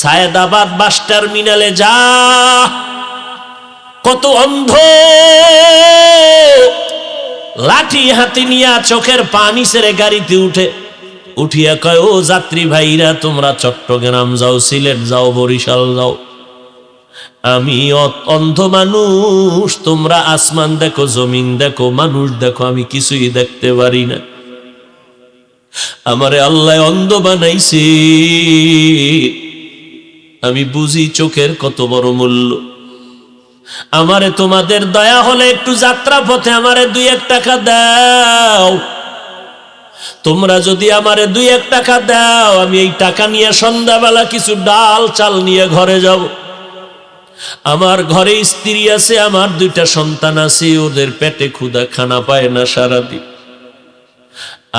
সায়েদাবাদ বাস টার্মিনালে যা, কত অন্ধ লাঠি হাতে নিয়া চোখের পানি ছেড়ে গাড়িতে উঠিয়া কয়, ও যাত্রী ভাইরা, তোমরা চট্টগ্রাম যাও, সিলেট যাও, বরিশাল যাও, আমি অন্ধ মানুষ, তোমরা আসমান দেখো, জমিন দেখো, মানুষ দেখো, আমি কিছুই দেখতে পারি না। আমারে আল্লাহ অন্ধ বানাইছে, আমি বুঝি চোখের কত বড় মূল্য। আমারে তোমাদের দয়া হলে একটু যাত্রা পথে আমারে 2-1 টাকা দাও। তোমরা যদি আমারে 2-1 টাকা দাও, আমি এই টাকা নিয়ে সন্ধ্যাবেলা কিছু ডাল চাল নিয়ে ঘরে যাব। আমার ঘরে স্ত্রী আছে, আমার 2টা সন্তান আছে, ওদের পেটে ক্ষুধা, খানা পায় না সারাদিন।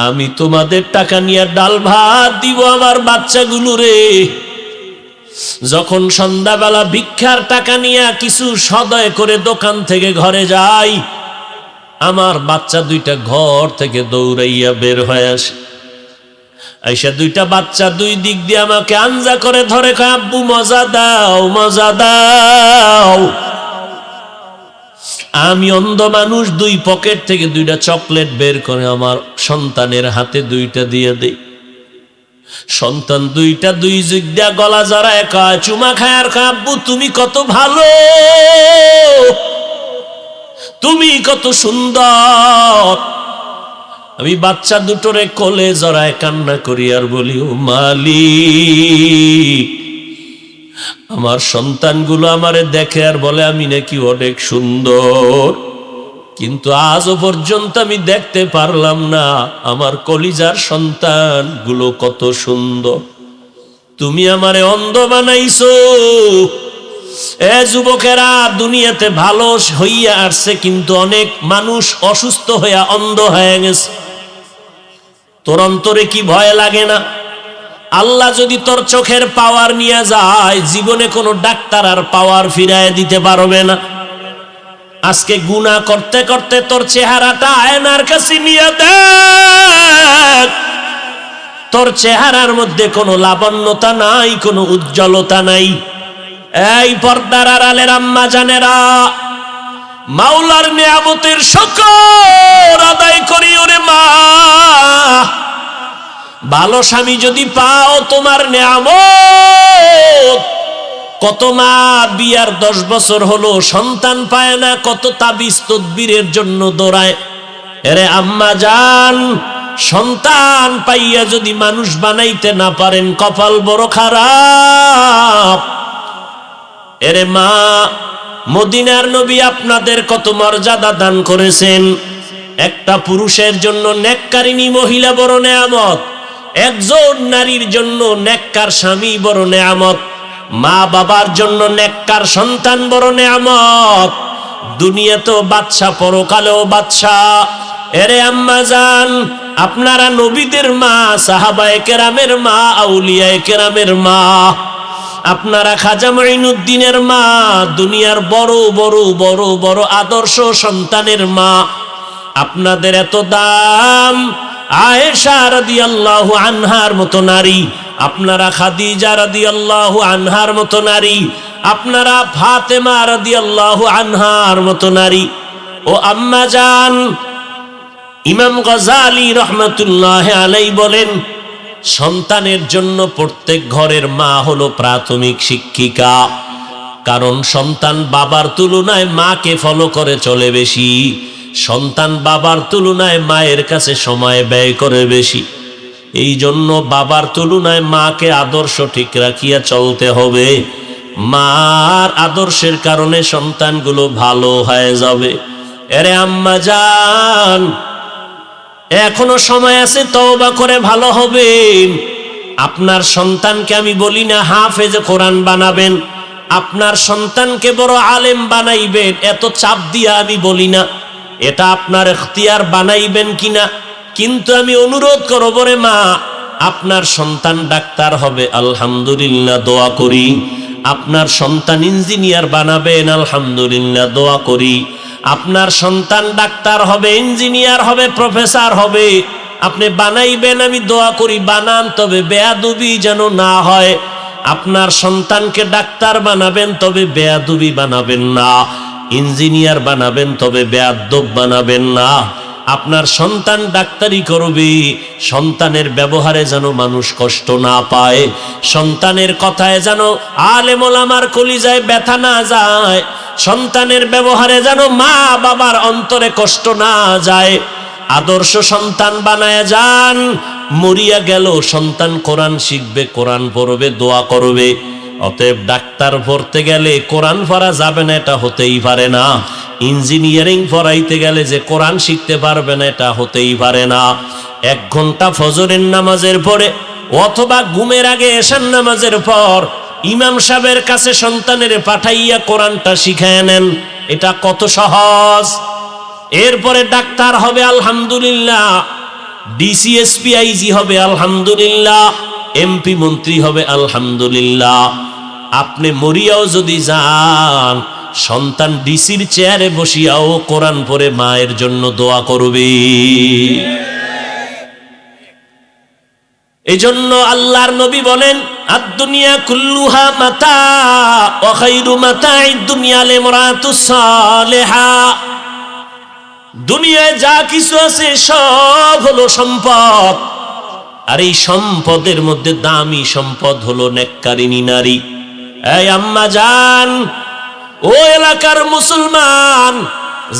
আমি তোমাদের টাকা নিয়ে ডাল ভাত দিব আমার বাচ্চাগুলো রে। যখন সন্ধ্যাবেলা ভিক্ষার টাকা নিয়ে কিছু সদয় করে দোকান থেকে ঘরে যাই, আমার বাচ্চা 2টা ঘর থেকে দৌড়াইয়া বের হয়ে আসে। আইসা 2টা বাচ্চা 2 দিক দিয়ে আমাকে আঞ্জা করে ধরে, কয়, আব্বু মজা দাও, মজা দাও। আমি অন্ধ মানুষ, 2 পকেট থেকে 2টা চকলেট বের করে আমার সন্তানের হাতে 2টা দিয়ে দেই। সন্তান 2টা 2 যুগ দিয়া গলা জড়ায় কয়, চুমা খায় আর কয়, আব্বু তুমি কত ভালো, তুমি কত সুন্দর। আমি বাচ্চা 2টোরে কোলে জড়ায় কান্না করি আর বলি, ও মালিক, আমার সন্তানগুলো আমারে দেখে আর বলে আমি নাকি অনেক সুন্দর, কিন্তু আজও পর্যন্ত আমি দেখতে পারলাম না আমার কলিজার সন্তানগুলো কত সুন্দর। তুমি আমারে অন্ধ বানাইছো। এ যুবকেরা, দুনিয়াতে ভালো হইয়া আসছে, কিন্তু অনেক মানুষ অসুস্থ হইয়া অন্ধ হয়ে গেছে। তোর অন্তরে কি ভয় লাগে না? আল্লাহ যদি তোর চোখের পাওয়ার নিয়ে যায়, জীবনে কোনো ডাক্তার আর পাওয়ার ফিরায় দিতে পারবে না। আজকে গুনাহ করতে করতে তোর চেহারাটা আয়নার কাছে নিয়ে দেখ, তোর চেহারার মধ্যে কোনো লাবণ্যতা নাই, কোনো উজ্জ্বলতা নাই। এই পর্দার আড়ালের আম্মা জানেরা, মাওলার নিয়ামতের শুকর আদায় করি ওরে মা। ভালো স্বামী যদি পাও, তোমার নিয়ামত। কত মা বিয়ার 10 বছর হলো সন্তান পায় না, কত তাবিজ তদবিরের জন্য দৌড়ায়। এরে আম্মা জান, সন্তান পাইয়া যদি মানুষ বানাইতে না পারেন, কপাল বড় খারাপ। এরে মা, মদিনার নবী আপনাদের কত মর্যাদা দান করেছেন। একটা পুরুষের জন্য নেককারিনী মহিলা বড় নেয়ামত, একজন নারীর জন্য নেককার স্বামী বড় নেয়ামত, মা বাবার জন্য নেককার সন্তান বড় নেয়ামত। দুনিয়াতেও বাদশা, পরকালেও বাদশা। এরে আম্মা জান, আপনারা নবীদের মা, সাহাবায়ে কেরামের মা, আউলিয়ায়ে কেরামের মা, আপনারা খাজা মুঈনুদ্দিনের মা, দুনিয়ার বড় বড় বড় বড় আদর্শ সন্তানের মা। আপনাদের এত দাম। আয়েশা রাদিয়াল্লাহু আনহার মতো নারী, আপনারা খাদিজা রাদিয়াল্লাহু আনহার মতো নারী, আপনারা ফাতেমা রাদিয়াল্লাহু আনহার মতো নারী। ও আম্মা জান, ইমাম গজালি রহমাতুল্লাহি আলাইহি বলেন, সন্তানের জন্য প্রত্যেক ঘরের মা হলো প্রাথমিক শিক্ষিকা। কারণ সন্তান বাবার তুলনায় মাকে ফলো করে চলে বেশি, সন্তান বাবার তুলনায় মায়ের কাছে সময় ব্যয় করে বেশি। এই জন্য বাবার তুলনায় মাকে আদর্শ ঠিক রাখিয়া চলতে হবে। মার আদর্শের কারণে সন্তানগুলো ভালো হয়ে যাবে। এরে আম্মা জান, এখনো সময় আছে, তওবা করে ভালো হবেন। আপনার সন্তানকে আমি বলি না হাফেজে কোরআন বানাবেন, আপনার সন্তানকে বড় আলেম বানাইবেন, এত চাপ দিয়া আমি বলি না। এটা আপনার ইখতিয়ার, বানাইবেন কিনা। কিন্তু আমি অনুরোধ করব রে মা, আপনার সন্তান ডাক্তার হবে, আলহামদুলিল্লাহ, দোয়া করি। আপনার সন্তান ইঞ্জিনিয়ার বানাবেন, আলহামদুলিল্লাহ, দোয়া করি। আপনার সন্তান ডাক্তার হবে, ইঞ্জিনিয়ার হবে, প্রফেসর হবে, আপনি বানাইবেন, আমি দোয়া করি। বানান, তবে বেয়াদবি যেন না হয়। আপনার সন্তানকে ডাক্তার বানাবেন, তবে বেয়াদবি বানাবেন না। ইঞ্জিনিয়ার বানাবেন, তবে বেয়াদব বানাবেন না। আপনার সন্তান ডাক্তারি করবে, সন্তানের ব্যবহারে যেন মানুষ কষ্ট না পায়, সন্তানের কথায় যেন আলেম ওলামার কলিজায় ব্যথা না যায়, সন্তানের ব্যবহারে যেন মা বাবার অন্তরে কষ্ট না যায়। আদর্শ সন্তান বানায় যান। মরিয়া গেল সন্তান কোরআন শিখবে, কোরআন পড়বে, দোয়া করবে। অতএব ডাক্তার পড়তে গেলে কোরআন পড়া যাবে না, এটা হতেই পারে না। ইঞ্জিনিয়ারিং পড়াইতে গেলে যে কোরআন শিখতে পারবে না, এটা হতেই পারে না। 1 ঘন্টা ফজরের নামাজের পরে অথবা ঘুমের আগে এশার নামাজের পর ইমাম সাহেবের কাছে সন্তানের পাঠাইয়া কোরআনটা শিখায় নেন। এটা কত সহজ। এরপরে ডাক্তার হবে আলহামদুলিল্লাহ, ডিসিএসপি আইজি হবে আলহামদুলিল্লাহ, এমপি মন্ত্রী হবে আলহামদুলিল্লাহ। আপনি মরিয়াও যদি যান, সন্তান ডিসির চেয়ারে বসিয়াও কোরআন পড়ে মায়ের জন্য দোয়া করবে। এজন্য আল্লাহর নবী বলেন, আদ-দুনিয়া কুল্লুহা মাতা ওয়া খায়রু মাতা'id দুনিয়া লিমরাতুস সালিহা। দুনিয়ায় যা কিছু আছে সব হলো সম্পদ, আর এই সম্পদের মধ্যে দামি সম্পদ হলো নেককারিনী নারী। এই আম্মা জান, ও এলাকার মুসলমান,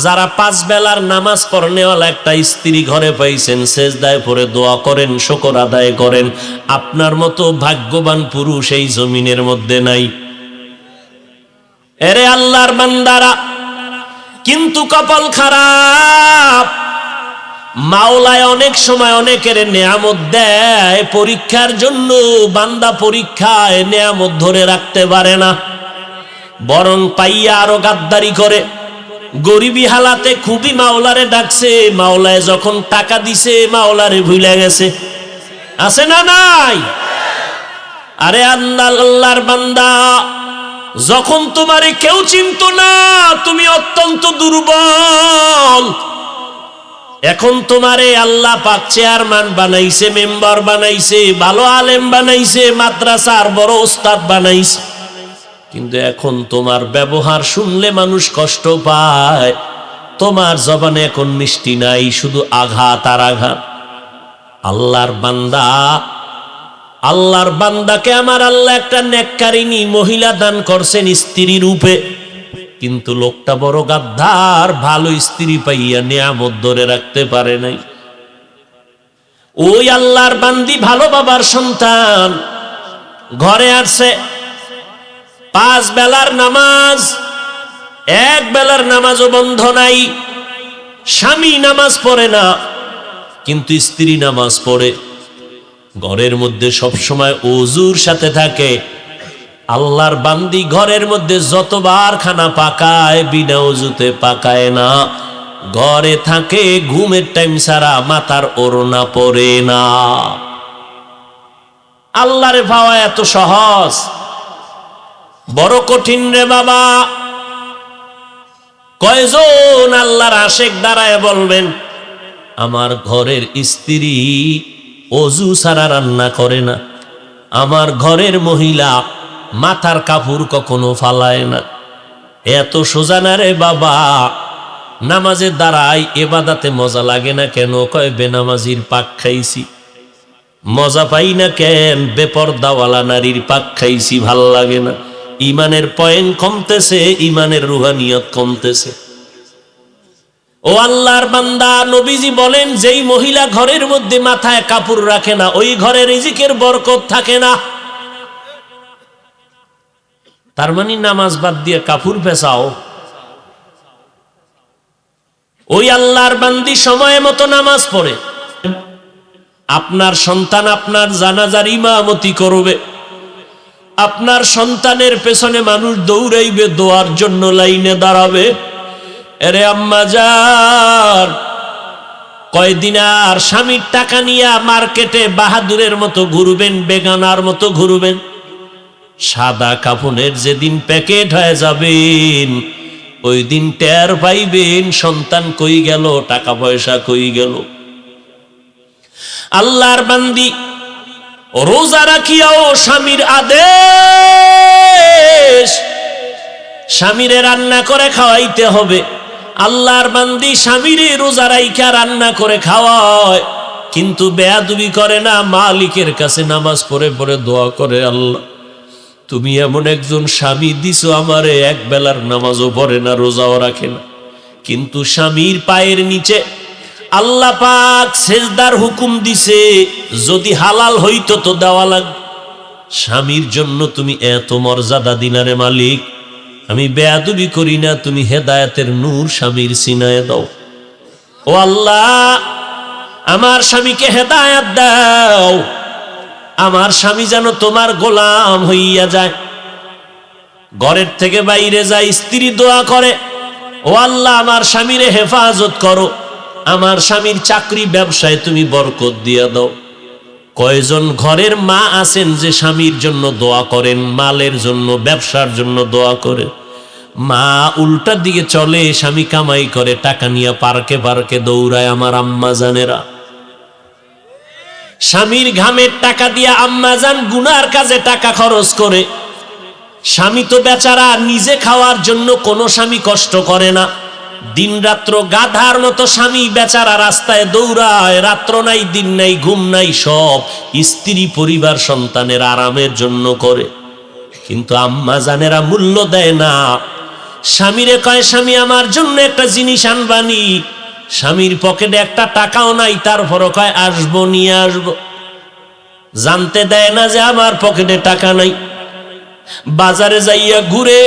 যারা 5 বেলার নামাজ পড়নেওয়ালা একটা স্ত্রী ঘরে পাইছেন, সেজদায় পড়ে দোয়া করেন, শুকর আদায় করেন, আপনার মতো ভাগ্যবান পুরুষ এই জমিনের মধ্যে নাই। এরে আল্লাহর বান্দারা, কিন্তু কপাল খারাপ, মাওলায় অনেক সময় অনেকের নেয়ামত দেয় পরীক্ষার জন্য। বান্দা পরীক্ষায় নেয়ামত ধরে রাখতে পারে না, বরং পাইয়া আরো গাদ্দারি করে। গরিবী হালাতে খুবই মাওলারে ডাকছে, মাওলায় যখন টাকা দিছে মাওলারে ভুলে গেছে। আছে না নাই? আরে আল্লাহর বান্দা, যখন তোমারে কেউ চিনত না, তুমি অত্যন্ত দুর্বল। এখন তোমারে আল্লাহ পাক চেয়ারম্যান বানাইছে, মেম্বার বানাইছে, ভালো আলেম বানাইছে, মাদ্রাসার বড় ওস্তাদ বানাইছে, কিন্তু এখন তোমার ব্যবহার শুনলে মানুষ কষ্ট পায়। তোমার জবানে এখন মিষ্টি নাই, শুধু আঘাত আর আঘাত। আল্লাহর বান্দাকে আমার আল্লাহ একটা নেককারিনী মহিলা দান করছেন স্ত্রী রূপে, কিন্তু লোকটা বড় গাদ্দার, ভালো স্ত্রী পাইয়া নিয়ামত ধরে রাখতে পারে নাই। ওই আল্লাহর বান্দি ভালো বাবার সন্তান, ঘরে আসছে 5 বেলার নামাজ, 1 বেলার নামাজও বন্ধ নাই। স্বামী নামাজ পড়ে না, কিন্তু স্ত্রী নামাজ পড়ে। ঘরের মধ্যে সব সময় ওযুর সাথে থাকে। আল্লাহর বান্দি ঘরের মধ্যে যতবার খানা পাকায়, বিনা ওযুতে পাকায় না। ঘরে থাকে, ঘুমের টাইম ছাড়া মাথার ওড়না পরে না। আল্লাহরে পাওয়া এত সহজ? বড় কঠিন রে বাবা। কয়জন আল্লাহর আশেক দাঁড়ায় বলবেন, আমার ঘরের স্ত্রী ওযু ছাড়া রান্না করে না, আমার ঘরের মহিলা মাথার কাপড় কখনো ফালায় না। এত সোজা না রে বাবা। নামাজে দাঁড়াই, এবাদাতে মজা লাগে না কেন? কয় বেনামাজির পাক খাইছি। মজা পাই না কেন? বেপরদাওয়ালা নারীর পাক খাইছি, ভাল লাগে না। ইমানের পয়েন্ট কমতেছে, ইমানের রুহানিয়ত কমতেছে। ও আল্লাহর বান্দা, নবীজি বলেন, যেই মহিলা ঘরের মধ্যে মাথায় কাপড় রাখে না, ওই ঘরে রিজিকের বরকত থাকে না। তার মানে নামাজ বাদ দিয়ে কাপড় পেছাও। ওই আল্লাহর বান্দি সময় মতো নামাজ পড়ে। আপনার সন্তান আপনার জানাজার ইমামতি করবে, আপনার সন্তানের পেছনে মানুষ দৌড়াইবে, দোয়ার জন্য লাইনে দাঁড়াবে। এরে আম্মা জান, কয়দিন আর স্বামীর টাকা নিয়ে মার্কেটে বাহাদুরের মতো ঘুরবেন, বেগানার মতো ঘুরবেন? সাদা কাফনের যেদিন প্যাকেট হয়ে যাবেন, ওই দিন টের পাইবেন সন্তান কই গেল, টাকা পয়সা কই গেল। আল্লাহর বান্দি রোজা রাখিয়াও স্বামীর আদেশ, স্বামীরে রান্না করে খাওয়াইতে হবে। আল্লাহর বান্দি স্বামীরে রোজা রাইখা রান্না করে খাওয়ায়, কিন্তু বেয়াদবি করে না, মালিকের কাছে নামাজ পড়ে পড়ে দোয়া করে, আল্লাহ তুমি এমন একজন স্বামী দিছো আমারে, এক বেলার নামাজও পড়ে না, রোজাও রাখে না, কিন্তু স্বামীর পায়ের নিচে আল্লাহ পাক সেজদার হুকুম দিছে, যদি হালাল হইতো তো দেওয়া লাগবে। স্বামীর জন্য তুমি এত মর্যাদা দিনারে মালিক, আমি বেয়াদবি করি না, তুমি হেদায়েতের নূর স্বামীর সিনায় দাও। ও আল্লাহ, আমার স্বামীকে হেদায়েত দাও, আমার স্বামী যেন তোমার গোলাম হইয়া যায়। ঘরের থেকে বাইরে যায়, স্ত্রী দোয়া করে, ও আল্লাহ আমার স্বামীরে হেফাজত করো, আমার স্বামীর চাকরি ব্যবসায় তুমি বরকত দিয়া দাও। কয়জন ঘরের মা আছেন যে স্বামীর জন্য দোয়া করেন, মালের জন্য, ব্যবসার জন্য দোয়া করে? মা উল্টার দিকে চলে, স্বামী কামাই করে, টাকা নিয়ে পার্কে পার্কে দৌড়ায়। আমার আম্মা জানেরা, স্বামীর ঘামের টাকা দিয়ে আম্মা জান গুনার কাজে টাকা খরচ করে। স্বামী তো বেচারা নিজে খাওয়ার জন্য কোনো স্বামী কষ্ট করে না, দিন রাত্র গাধার মতো স্বামী বেচারা রাস্তায় দৌড়ায়, রাত্র নাই দিন নাই ঘুম নাই, সব স্ত্রী পরিবার সন্তানের আরামের জন্য করে। কিন্তু আম্মা জানেরা মূল্য দেয় না। স্বামীরে কয়, স্বামী আমার জন্য একটা জিনিস আনবানি, স্বামীর পকেটে একটা টাকাও নাই, তারপরও কয় আসবো, নিয়ে আসবো। জানতে দেয় না যে আমার পকেটে টাকা নাই। বাজারে যাইয়া ঘুরে,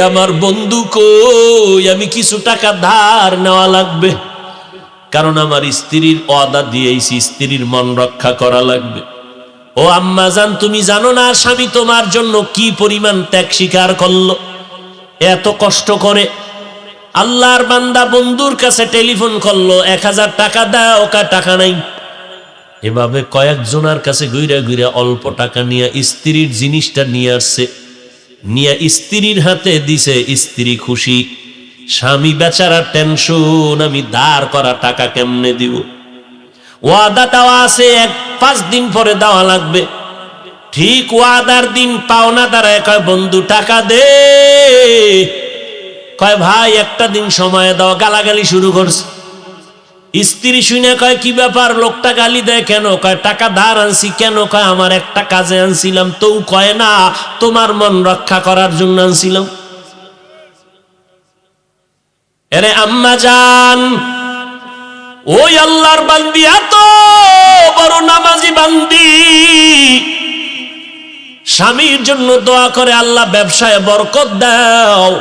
আমার বন্ধু কই, আমি কিছু টাকা ধার নেওয়া লাগবে, কারণ আমার স্ত্রীর ওয়াদা দিয়েছি, স্ত্রীর মন রক্ষা করা লাগবে। ও আম্মা জান, তুমি জানো না স্বামী তোমার জন্য কি পরিমাণ ত্যাগ স্বীকার করলো, এত কষ্ট করে। আল্লাহর বান্দা বন্ধুর কাছে টেলিফোন করলো, 1000 টাকা দাও, টাকা নাই। এভাবে কয়েকজনের কাছে ঘুরে ঘুরে অল্প টাকা নিয়ে স্ত্রীর জিনিসটা নিয়ে আসছে, নিয়ে স্ত্রীর হাতে দিছে। স্ত্রী খুশি, স্বামী বেচারা টেনশন, আমি ধার করা টাকা কেমনে দিব। ওয়াদা দেওয়া আছে 5 দিন পরে দেওয়া লাগবে। ঠিক ওয়াদার দিন পাওনা দাঁড়ায়, কয় বন্ধু টাকা দে। কয় ভাই একটা দিন সময় দাও। গালাগালি শুরু করছে। স্ত্রী শুনে কয় কি ব্যাপার, লোকটা গালি দেয় কেন? কয় টাকা ধার আনছি। কেন? কয় আমার একটা কাজে আনছিলাম। তো কয় না, তোমার মন রক্ষা করার জন্য আনছিলাম। এরে আম্মা জান, ওই আল্লাহর বান্দি, এত বড় নামাজি বান্দি, স্বামীর জন্য দোয়া করে, আল্লাহ ব্যবসায় বরকত দাও।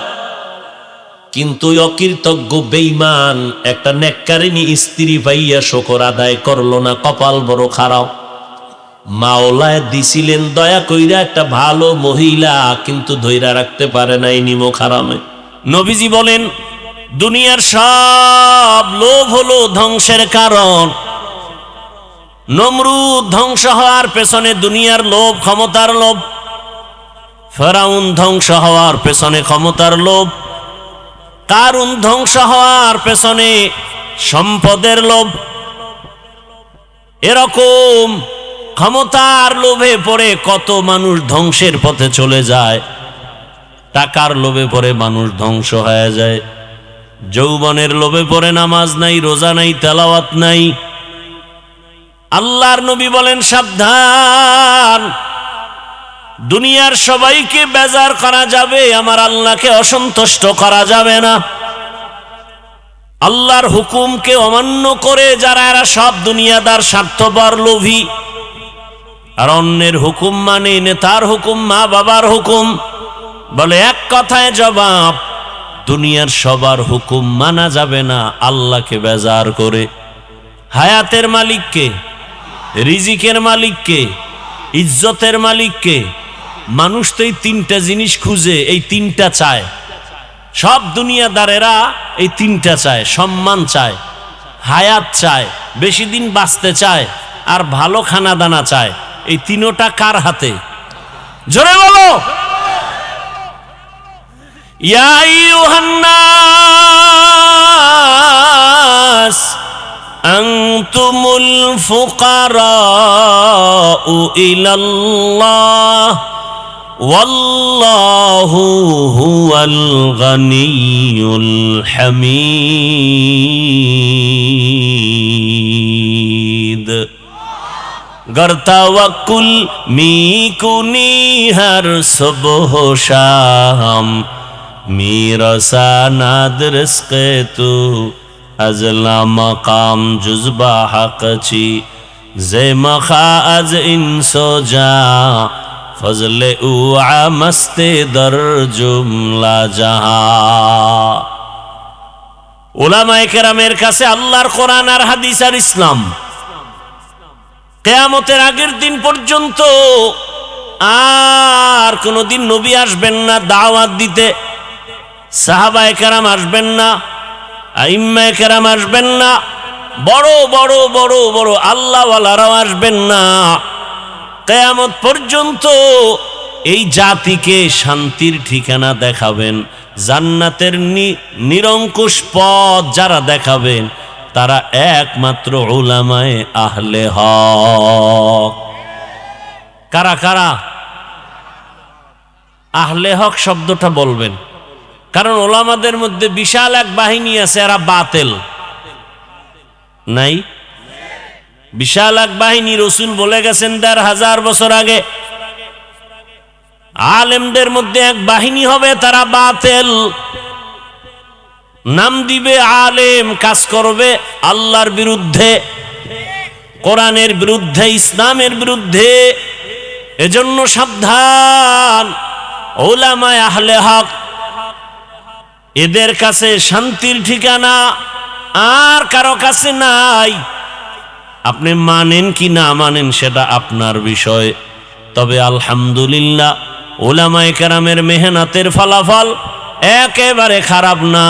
কিন্তু অকৃতজ্ঞ বেঈমান একটা নেককারিনী স্ত্রী পাইয়া শুকর আদায় করলো না, কপাল বড় খারাপ। মাওলায় দিছিলেন দয়া কইরা একটা ভালো মহিলা, কিন্তু ধইরা রাখতে পারে নাই নিমক হারামে। নবীজি বলেন, দুনিয়ার সব লোভ হলো ধ্বংসের কারণ। নমরুদ ধ্বংস হওয়ার পেছনে দুনিয়ার লোভ, ক্ষমতার লোভ। ফেরাউন ধ্বংস হওয়ার পেছনে ক্ষমতার লোভ। কারুন ধ্বংস হওয়ার পেছনে সম্পদের লোভ। এরকম ক্ষমতার লোভে পড়ে কত মানুষ ধ্বংসের পথে চলে যায়। টাকার লোভে পড়ে মানুষ ধ্বংস হয়ে যায়। যৌবনের লোভে পড়ে নামাজ নাই, রোজা নাই, তেলাওয়াত নাই। আল্লাহর নবী বলেন, সাবধান, দুনিয়ার সবাইকে বেজার করা যাবে, আমার আল্লাহকে অসন্তুষ্ট করা যাবে না। আল্লাহর হুকুমকে অমান্য করে যারা, এরা সব দুনিয়াদার, স্বার্থপর, লোভী। আর অন্যের হুকুম মানে, নেতার হুকুম, মা বাবার হুকুম। বলে এক কথায় জবাব, দুনিয়ার সবার হুকুম মানা যাবে না আল্লাহকে বেজার করে। হায়াতের মালিককে, রিজিকের মালিককে, ইজ্জতের মালিককে। মানুষ তো এই 3টা জিনিস খুঁজে, এই 3টা চায়। সব দুনিয়াদারেরা এই 3টা চায়। সম্মান চায়, হায়াত চায়, বেশি দিন বাঁচতে চায়, আর ভালো খানা দানা চায়। এই 3টা কার হাতে? জোরে বলো। ইয়া আইয়ুহান নাস আনতুমুল ফুকারাউ ইলাল্লাহ ওয়াল্লাহু হুয়াল গানিয়ুল হামিদ। गर तवक्कुल मी कुनी हर सुबह शाम मेरा सानाद रिस्क़े तू अज़ला मकाम जुज़बा हक़ची ज़े मखा अज़ इंसो जा फज़ले उआ मस्ते दर जुमला जहां। उलामाए केरामेर काছে আল্লাহর কোরআন আর হাদিস আর ইসলাম কিয়ামতের আগের দিন পর্যন্ত আর কোনদিন নবী আসবেন না দাওয়াত দিতে, সাহাবায়ে কেরাম আসবেন না, আইম্মায়ে কেরাম আসবেন না, বড় বড় বড় বড় আল্লাহওয়ালারাও আসবেন না। কিয়ামত পর্যন্ত এই জাতিকে শান্তির ঠিকানা দেখাবেন, জান্নাতের নিরঙ্কুশ পথ যারা দেখাবেন তারা একমাত্র উলামায়ে আহলে হক। কারা কারা? আহলে হক শব্দটা বলবেন, কারণ ওলামাদের মধ্যে বিশাল এক বাহিনী আছে, এরা বাতিল নাই? বিশাল এক বাহিনী রাসূল বলে গেছেন ১৫০০ বছর আগে, আলেমদের মধ্যে এক বাহিনী হবে তারা বাতিল। নাম দিবে আলেম, কাজ করবে আল্লাহর বিরুদ্ধে, কোরআনের বিরুদ্ধে, ইসলামের বিরুদ্ধে। এজন্য সাবধান, উলামায়ে আহলে হক এদের কাছে শান্তির ঠিকানা আর কারো কাছে নাই। আপনি মানেন কি না মানেন সেটা আপনার বিষয়, তবে আলহামদুলিল্লাহ উলামায়ে কেরামের মেহনতের ফলাফল একেবারে খারাপ না।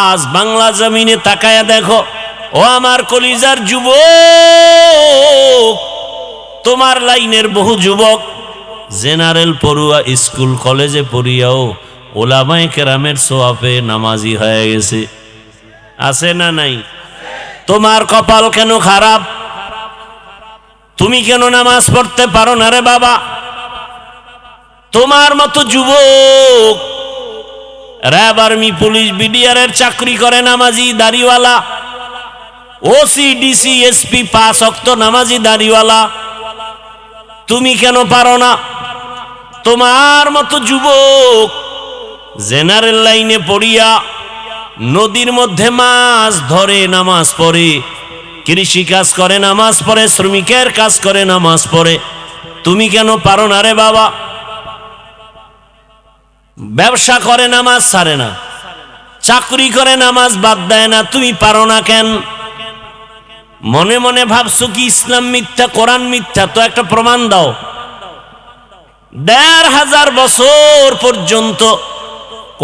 আজ বাংলা জমিনে তাকায়া দেখো, ও আমার কলিজার যুবক, তোমার লাইনের বহু যুবক জেনারেল পড়ুয়া, স্কুল কলেজে পড়িয়াও উলামায়ে কেরামের সোয়াবে নামাজি হয়ে গেছে। আছে না নাই? তোমার কপাল কেন খারাপ? তুমি কেন নামাজ পড়তে পারো না রে বাবা? তোমার মতো যুবক র্যাব, আর্মি, পুলিশ, বিডিআরের চাকরি করে নামাজি দাড়িওয়ালা, ওসি, ডিসি, এসপি, ৫ ওয়াক্ত নামাজি দাড়িওয়ালা, তুমি কেন পারো না? তোমার মতো যুবক জেনারেল লাইনে পড়িয়া নদীর মধ্যে মাছ ধরে নামাজ পড়ে, কৃষি কাজ করে নামাজ পড়ে, শ্রমিকের কাজ করে নামাজ পড়ে, তুমি কেন পারো না রে বাবা? ব্যবসা করে নামাজ ছাড়ে না, চাকরি করে নামাজ বাদ দেয় না, তুমি পারো না কেন? মনে মনে ভাবছো কি ইসলাম মিথ্যা, কোরআন মিথ্যা? তো একটা প্রমাণ দাও। ১৫০০ বছর পর্যন্ত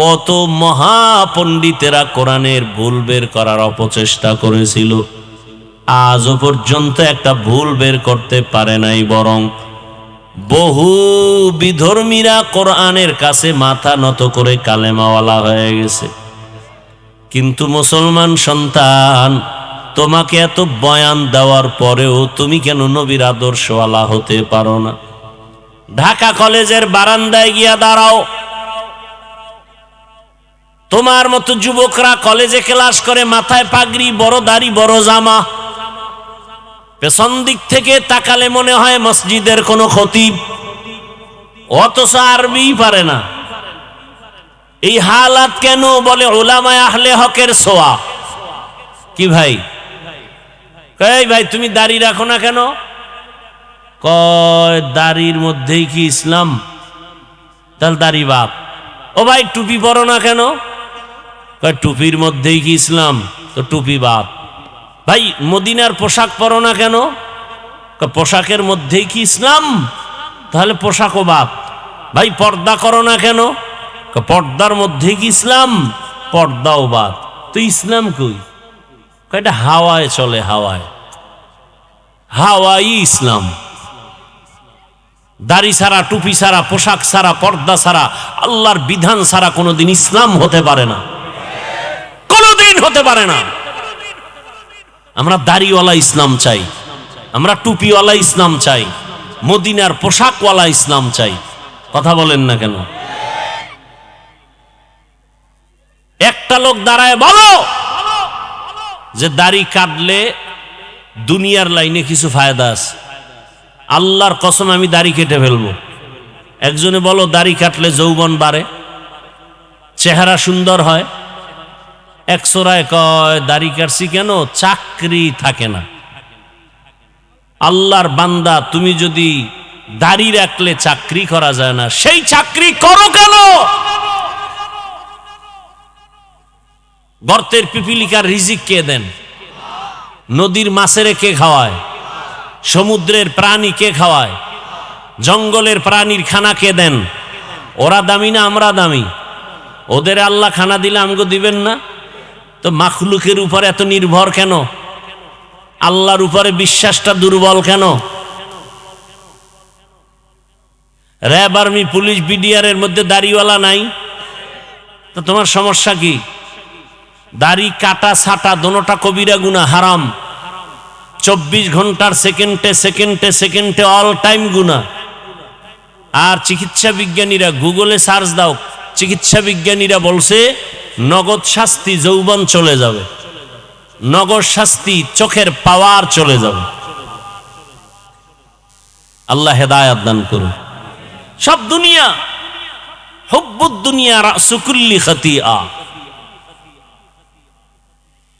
কত মহাপণ্ডিতেরা কোরআনের ভুল বের করার অপচেষ্টা করেছিল, আজও পর্যন্ত একটা ভুল বের করতে পারে নাই। বরং বহু বিধর্মীরা কোরআনের কাছে মাথা নত করে কালেমাওয়ালা হয়ে গেছে। কিন্তু মুসলমান সন্তান, তোমাকে এত বয়ান দেওয়ার পরেও তুমি কেন নবীর আদর্শওয়ালা হতে পারো না? ঢাকা কলেজের বারান্দায় গিয়া দাঁড়াও, তোমার মতো যুবকরা কলেজে ক্লাস করে, মাথায় পাগড়ি, বড় দাড়ি, বড় জামা, পেছন দিক থেকে তাকালে মনে হয় মসজিদের কোন খতিব, অথচ আরবি পারে না। এই হালাত কেন? বলে উলামায়ে আহলে হকের ছোঁয়া। কি ভাই, কই ভাই তুমি দাড়ি রাখো না কেন? কয় দাড়ির মধ্যেই কি ইসলাম? তাহলে দাড়ি বাপ। ও ভাই টুপি পরো না কেন? কয় টুপির মধ্যেই কি ইসলাম? তো টুপি বাপ। ভাই মদিনার পোশাক পরো না কেন? পোশাকের মধ্যেই কি ইসলাম? তাহলে পোশাকও বাপ। ভাই পর্দা করো না কেন? পর্দার মধ্যেই কি ইসলাম? পর্দাও বাপ। তো ইসলাম কই? এটা হাওয়ায় চলে, হাওয়ায়, হাওয়াই ইসলাম। দাড়ি ছাড়া, টুপি ছাড়া, পোশাক ছাড়া, পর্দা ছাড়া, আল্লাহর বিধান ছাড়া কোনোদিন ইসলাম হতে পারে না, কোনোদিন হতে পারে না। আমরা দাড়িওয়ালা ইসলাম চাই, আমরা টুপিওয়ালা ইসলাম চাই, মদিনার পোশাকওয়ালা ইসলাম চাই। কথা বলেন না কেন? একটা লোক দাঁড়ায় বলো যে দাড়ি কাটলে দুনিয়ার লাইনে কিছু ফায়দা আছে। আল্লাহর কসম আমি দাড়ি কেটে ফেলবো। একজনে বলো দাড়ি কাটলে যৌবন বাড়ে, চেহারা সুন্দর হয়। একশোরায় কয় দাড়ি কাটছি কেন, চাকরি থাকে না। আল্লাহর বান্দা, তুমি যদি দাড়ি রাখলে চাকরি করা যায় না, সেই চাকরি করো কেন? গর্তের পিপিলিকার রিজিক কে দেন? নদীর মাছেরে কে খাওয়ায়? সমুদ্রের প্রাণী কে খাওয়ায়? জঙ্গলের প্রাণীর খানা কে দেন? ওরা দামি না আমরা দামি? ওদের আল্লাহ খানা দিলে আমগো দিবেন না? তো মাখলুকের উপর এত নির্ভর কেন? আল্লাহর উপরে বিশ্বাসটা দুর্বল কেন? র্যাব, আর্মি, পুলিশ, বিডিআর এর মধ্যে দাড়িওয়ালা নাই, তো তোমার সমস্যা কি? দাড়ি কাটা ছাটা দোনোটা কবিরা গুনাহ, হারাম। 24 ঘন্টার সেকেন্ডে সেকেন্ডে সেকেন্ডে অল টাইম গুনাহ। আর চিকিৎসা বিজ্ঞানীরা, গুগলে সার্চ দাও, চিকিৎসা বিজ্ঞানীরা বলছে নগদ শাস্তি, যৌবন চলে যাবে, নগদ শাস্তি, চোখের পাওয়ার চলে যাবে। আল্লাহ হেদায়েত দান করুন। সব দুনিয়া, হুব্বুদ দুনিয়া রাসু কুল্লি খাতিয়া।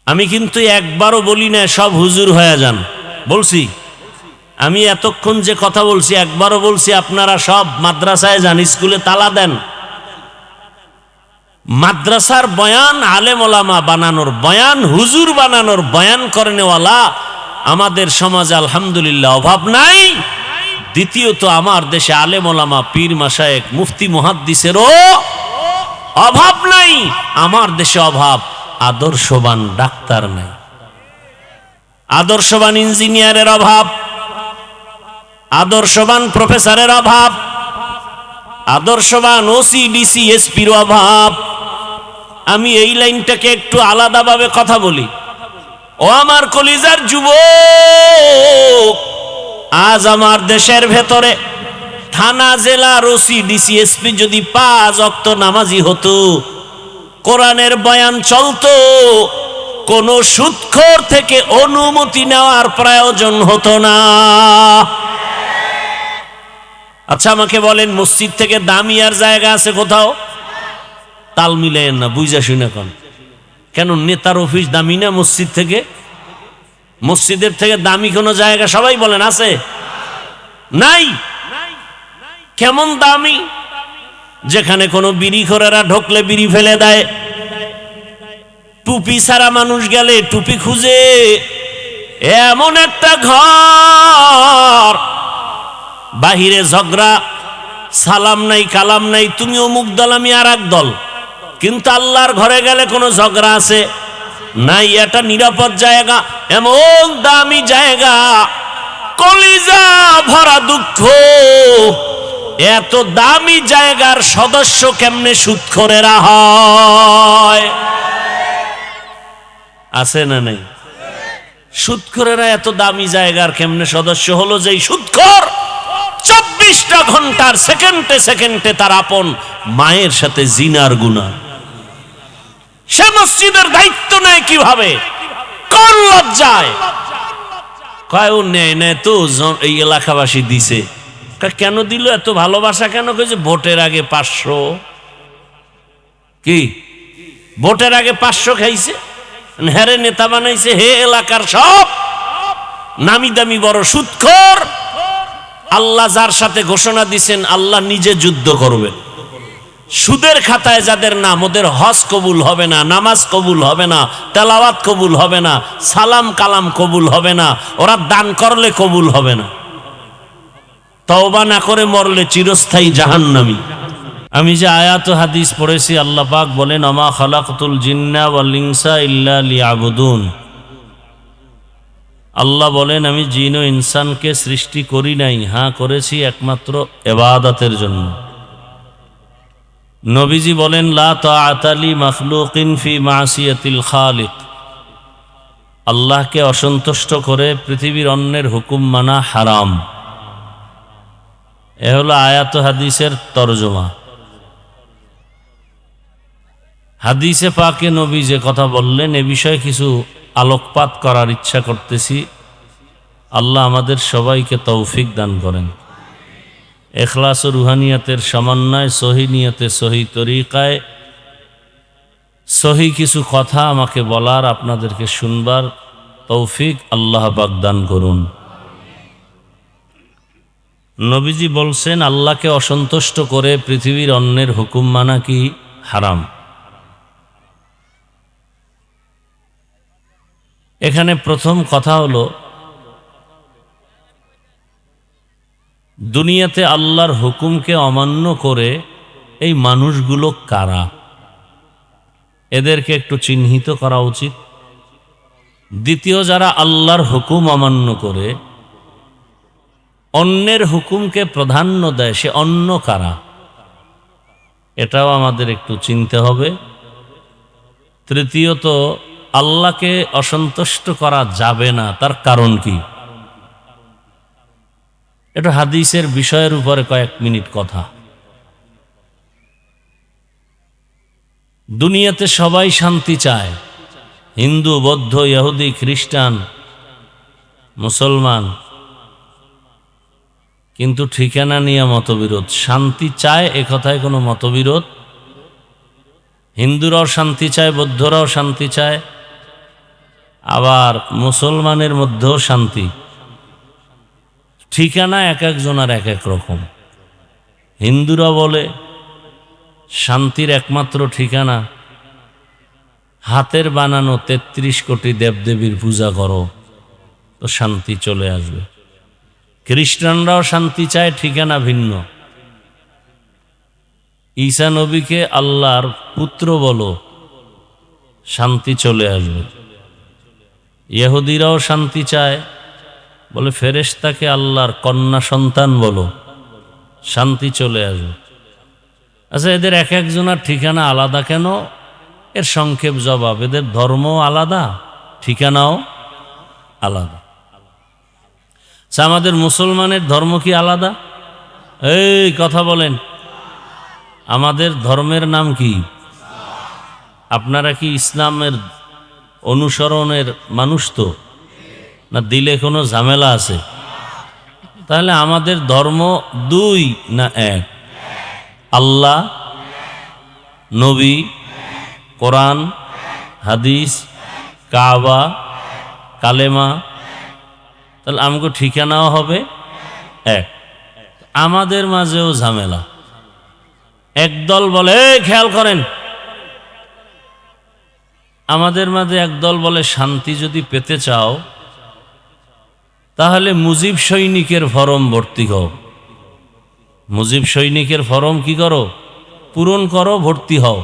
আমি কিন্তু একবারও বলি না সব হুজুর হয়ে যান, বলছি। আমি এতক্ষণ যে কথা বলছি একবারও বলছি আপনারা সব মাদ্রাসায় যান, স্কুলে তালা দেন। মাদ্রাসার বয়ান আলেম ওলামা বানানোর বয়ান, হুজুর বানানোর বয়ান করেনেওয়ালা আমাদের সমাজে আলহামদুলিল্লাহ অভাব নাই। দ্বিতীয়ত, আমার দেশে আলেম ওলামা, পীর মাশায়েখ, মুফতি মুহাদ্দিসেরও অভাব নাই। আমার দেশে অভাব আদর্শবান ডাক্তার নাই, আদর্শবান ইঞ্জিনিয়ারের অভাব, আদর্শবান প্রফেসরের অভাব, আদর্শবান ওসি ডিসি এসপির অভাব। আমি এই লাইনটাকে একটু আলাদাভাবে কথা বলি। ও আমার কলিজার যুবক, আজ আমার দেশের ভেতরে থানা, জেলা, ওসি ডিসি এসপি যদি 5 ওয়াক্ত নামাজি হতো, কোরআনের বয়ান চলতো, কোন সুদখোর থেকে অনুমতি নেওয়ার প্রয়োজন হতো না। আচ্ছা আমাকে বলেন, মসজিদ থেকে দামি আর জায়গা আছে কোথাও? তাল মিলেন না, বুঝা শুনে কোন কেন? নেতার অফিস দামি না মসজিদ থেকে? মসজিদের থেকে দামি কোনো জায়গা সবাই বলেন আছে? নাই। কেমন দামি? যেখানে কোনো বিড়িখোরেরা ঢোকলে বিড়ি ফেলে দেয়, টুপি ছাড়া মানুষ গেলে টুপি খুঁজে, এমন একটা ঘর, বাহিরে ঝগড়া, সালাম নাই কালাম নাই, তুমি অমুক দল আমি আর এক দল, কিন্তু আল্লাহর ঘরে গেলে কোনো ঝগড়া আছে নাই। এটা নিরাপদ জায়গা, এমন দামি জায়গা, কলিজা ভরা দুঃখ। এত দামি জায়গার সদস্য কেমনে সুদখোরেরা হয়? আছে না নাই? সুদখোরেরা এত দামি জায়গার কেমনে সদস্য হলো? যেই সুদখোর 24টা ঘন্টার সেকেন্ডে সেকেন্ডে তার আপন মায়ের সাথে জিনার গুনাহ, সে মসজিদের দায়িত্ব নেয় কিভাবে? কোন লজ্জায়? কয় ও নেয় নেয় তো, এই এলাকাবাসী দিছে। কেন দিল? এত ভালোবাসা কেন? কইছে ভোটের আগে 500। কি ভোটের আগে 500 খাইছে, হেরে নেতা বানাইছে, হে এলাকার সব নামি দামি বড় সুদখোর। আল্লাহ যার সাথে ঘোষণা দিছেন আল্লাহ নিজে যুদ্ধ করবেন। সুদের খাতায় যাদের নাম, ওদের হজ কবুল হবে না, নামাজ কবুল হবে না, তেলাওয়াত কবুল হবে না, সালাম কালাম কবুল হবে না, ওরা দান করলে কবুল হবে না, তওবা না করে মরলে চিরস্থায়ী জাহান্নামী। আমি যে আয়াত হাদিস পড়েছি, আল্লাহ পাক বলেন আমা খালাকতুল জিন্না ওয়াল ইনসা ইল্লা লিয়াবুদুন। আল্লাহ বলেন আমি জিন ও ইনসানকে সৃষ্টি করি নাই, হ্যাঁ করেছি একমাত্র ইবাদতের জন্য। নবীজি বলেন লা তাআতা লি মাখলুকিন ফি মাসিয়াতিল খালিক। আল্লাহকে অসন্তুষ্ট করে পৃথিবীর অন্যের হুকুম মানা হারাম। এ হলো আয়াত হাদিসের তরজমা। হাদিসে পাকে নবী যে কথা বললেন এ বিষয়ে কিছু আলোকপাত করার ইচ্ছা করতেছি। আল্লাহ আমাদের সবাইকে তৌফিক দান করেন। ইখলাস ও রুহানিয়াতের সমন্বয়, সহি নিয়তে, সহি তরিকায় সহি কিছু কথা আমাকে বলার, আপনাদেরকে শুনবার তৌফিক আল্লাহ পাক দান করুন। নবীজি বলছেন আল্লাহকে অসন্তুষ্ট করে পৃথিবীর অন্যের হুকুম মানা কি হারাম। এখানে প্রথম কথা হলো, দুনিয়াতে আল্লাহর হুকুমকে অমান্য করে এই মানুষগুলো কারা, এদেরকে একটু চিহ্নিত করা উচিত। দ্বিতীয়, যারা আল্লাহর হুকুম অমান্য করে অন্যের হুকুমকে প্রাধান্য দেয়, সে অন্য কারা, এটাও আমাদের একটু চিনতে হবে। তৃতীয়ত, আল্লাহকে অসন্তুষ্ট করা যাবে না, তার কারণ কি, এটা হাদিসের বিষয়ের উপরে কয়েক মিনিট কথা। দুনিয়াতে সবাই শান্তি চায়, হিন্দু, বৌদ্ধ, ইহুদি, খ্রিস্টান, মুসলমান, কিন্তু ঠিকানা নিয়ে মতবিরোধ। শান্তি চায় এ কথায় কোনো মতবিরোধ। হিন্দুরাও শান্তি চায়, বৌদ্ধরাও শান্তি চায়, আবার মুসলমানের মধ্যেও শান্তি। ঠিকানা এক একজনের এক এক রকম। হিন্দুরা বলে শান্তির একমাত্র ঠিকানা হাতের বানানো ৩৩ কোটি দেবদেবীর পূজা করো, তো শান্তি চলে আসবে। খ্রিস্টানরাও শান্তি চায়, ঠিকানা ভিন্ন। ঈসা নবীকে আল্লাহর পুত্র বলো, শান্তি চলে আসবে। ইহুদিরাও শান্তি চায়, বলে ফেরেশতাকে আল্লাহর কন্যা সন্তান বলো, শান্তি চলে আসবে। আচ্ছা, এদের এক একজনের ঠিকানা আলাদা কেন? এর সংক্ষেপ জবাব, এদের ধর্ম আলাদা, ঠিকানাও আলাদা। আচ্ছা, আমাদের মুসলমানের ধর্ম কি আলাদা? এই কথা বলেন, আমাদের ধর্মের নাম কি? আপনারা কি ইসলামের অনুসরণের মানুষ তো, না দিলে কোনো ঝামেলা আছে? তাহলে আমাদের ধর্ম দুই না এক? আল্লাহ, নবী, কোরআন, হাদিস, কাবা, কালেমা, তাহলে আমাকে ঠিকানাও হবে এক। আমাদের মাঝেও ঝামেলা। একদল বলে, খেয়াল করেন, আমাদের মাঝে একদল বলে শান্তি যদি পেতে চাও তাহলে মুজিব সৈনিকের ফরম ভর্তি হও। মুজিব সৈনিকের ফরম কি করো? পূরণ করো, ভর্তি হও,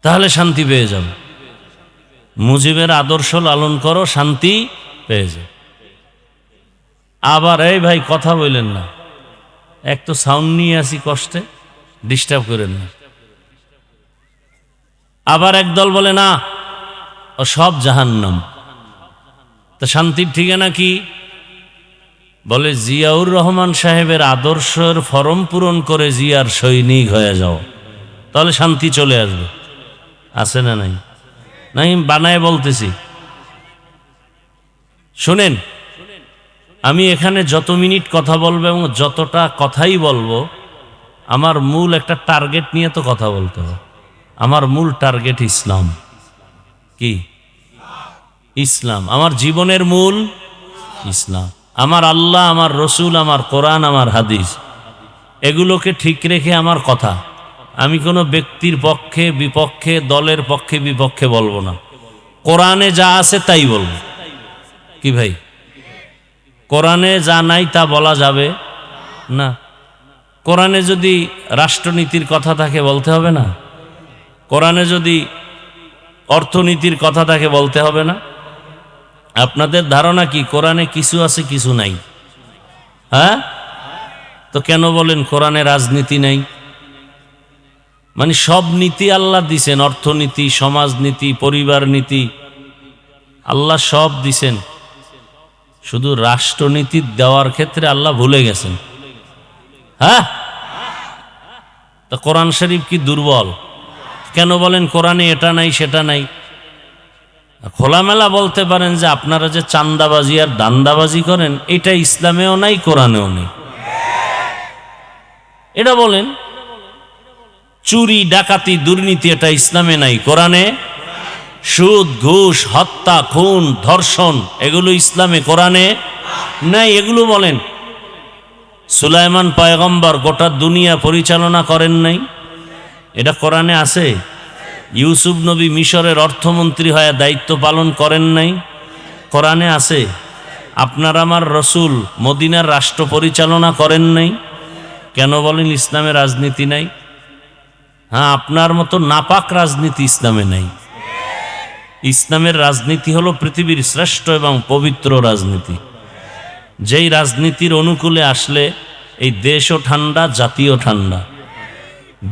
তাহলে শান্তি পেয়ে যাবে। মুজিবের আদর্শ লালন করো, শান্তি পেয়ে যাবে। আবার এই ভাই কথা বললেন না, এক তো সাউন্ড নিয়ে আসি, কষ্টে ডিস্টার্ব করেন না। আবার একদল বলে না, ও সব জাহান্নাম। তা শান্তির ঠিকানা কি? বলে জিয়াউর রহমান সাহেবের আদর্শের ফরম পূরণ করে জিয়ার সৈনিক হয়ে যাও, তাহলে শান্তি চলে আসবে। আছে না নাই? নাই, বানায় বলতেছি। শুনেন, আমি এখানে যত মিনিট কথা বলবো এবং যতটা কথাই বলবো, আমার মূল একটা টার্গেট নিয়ে তো কথা বলতে হবে। আমার মূল টার্গেট ইসলাম। কি? ইসলাম। আমার জীবনের মূল ইসলাম। আমার আল্লাহ, আমার রসুল, আমার কোরআন, আমার হাদিস, এগুলোকে ঠিক রেখে আমার কথা। আমি কোনো ব্যক্তির পক্ষে বিপক্ষে, দলের পক্ষে বিপক্ষে বলবো না। কোরআনে যা আছে তাই বলবো। কি ভাই? কোরআনে যা নাই তা বলা যাবে না। কোরআনে যদি রাষ্ট্রনীতির কথা থাকে বলতে হবে না? কোরআনে যদি অর্থনীতির কথা থাকে বলতে হবে না? আপনাদের ধারণা কি কোরআনে কিছু আছে কিছু নাই? হ্যাঁ, তো কেন বলেন কোরআনে রাজনীতি নাই? মানে সব নীতি আল্লাহ দিছেন, অর্থনীতি, সমাজনীতি, পরিবার নীতি, আল্লাহ সব দিছেন, শুধু রাষ্ট্রনীতি দেওয়ার ক্ষেত্রে আল্লাহ ভুলে গেছেন। হ্যাঁ, তা কোরআন শরীফ কি দুর্বল? কেন বলেন কোরআনে এটা নাই সেটা নাই? খোলামেলা বলতে পারেন যে আপনারা যে চান্দাবাজি আর দান্দাবাজি করেন, এটা ইসলামেও নাই, কোরআনেও নেই, এটা বলেন। চুরি ডাকাতি দুর্নীতি এটা ইসলামে নাই, কোরআনে। সুদ ঘুষ হত্যা খুন ধর্ষণ এগুলো ইসলামে কোরআনে নাই, এগুলো বলেন। সুলাইমান পয়গম্বর গোটা দুনিয়া পরিচালনা করেন নাই, এটা কোরআনে আছে। ইউসুফ নবী মিশরের অর্থমন্ত্রী হয়ে দায়িত্ব পালন করেন নাই, কোরআনে আছে। আপনার আমার রসুল মদিনার রাষ্ট্র পরিচালনা করেন নাই, কেন বলেন ইসলামে রাজনীতি নাই? হ্যাঁ, আপনার মতো নাপাক রাজনীতি ইসলামে নাই। ইসলামের রাজনীতি হলো পৃথিবীর শ্রেষ্ঠ এবং পবিত্র রাজনীতি, যেই রাজনীতির অনুকূলে আসলে এই দেশও ঠান্ডা, জাতীয় ঠান্ডা।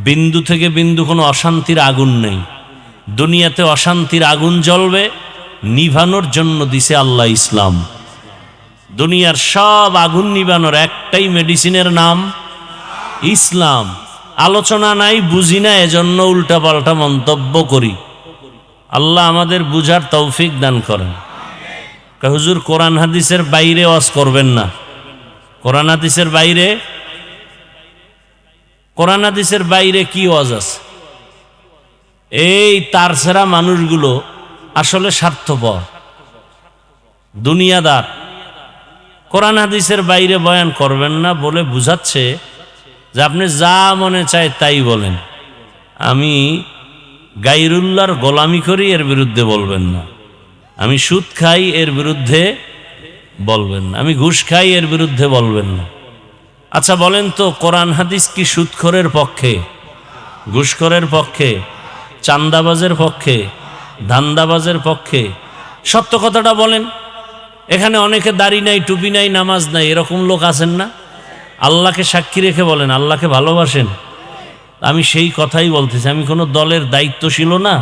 বিন্দু থেকে বিন্দু কোনো অশান্তির আগুন নেই। দুনিয়াতে অশান্তির আগুন জ্বলবে, নিভানোর জন্য দিছে আল্লাহ ইসলাম। দুনিয়ার সব আগুন নিভানোর একটাই মেডিসিনের নাম ইসলাম। আলোচনা নাই, বুঝি না, এজন্য উল্টাপাল্টা মন্তব্য করি। আল্লাহ আমাদের বুঝার তৌফিক দান করেন। হুজুর কোরআন হাদিসের বাইরে ওয়াজ করবেন না। কোরআন হাদিসের বাইরে, কোরআন হাদিসের বাইরে কি ওয়াজ আছে? এই তারছেরা মানুষগুলো আসলে স্বার্থপর, দুনিয়াদার। কোরআন হাদিসের বাইরে বয়ান করবেন না বলে বুঝাচ্ছে যে আপনি যা মনে চায় তাই বলেন। আমি গায়রুল্লাহর গোলামি করি, এর বিরুদ্ধে বলবেন না। আমি সুদ খাই, এর বিরুদ্ধে বলবেন না। আমি ঘুষ খাই, এর বিরুদ্ধে বলবেন না। আচ্ছা বলেন তো, কোরআন হাদিস কি সুদখোরের পক্ষে, ঘুষখোরের পক্ষে, চান্দাবাজের পক্ষে, ধান্দাবাজের পক্ষে? সত্য কথাটা বলেন। এখানে অনেকে দাড়ি নাই, টুপি নাই, নামাজ নাই, এরকম লোক আছেন না? আল্লাহকে সাক্ষী রেখে বলেন আল্লাহকে ভালোবাসেন। আমি সেই কথাই বলতেছি। আমি কোনো দলের দায়িত্বশীল না,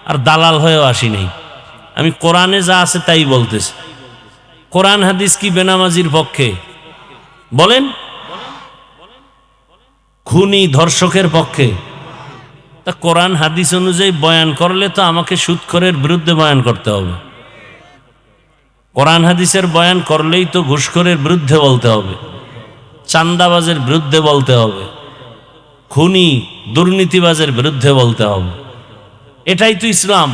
আর দালাল হয়েও আসি নাই। আমি কোরআনে যা আছে তাই বলতেছি। কোরআন হাদিস কি বেনামাজির পক্ষে? বলেন। খুনি ধর্ষকের পক্ষে? তা কোরআন হাদিস অনুযায়ী বয়ান করলে তো আমাকে সুদখোরের বিরুদ্ধে বয়ান করতে হবে। কোরআন হাদিসের বয়ান করলেই তো ঘুষখোরের বিরুদ্ধে বলতে হবে, চান্দাবাজের বিরুদ্ধে বলতে হবে, খুনি দুর্নীতিবাজের বিরুদ্ধে বলতে হবে। এটাই তো ইসলাম।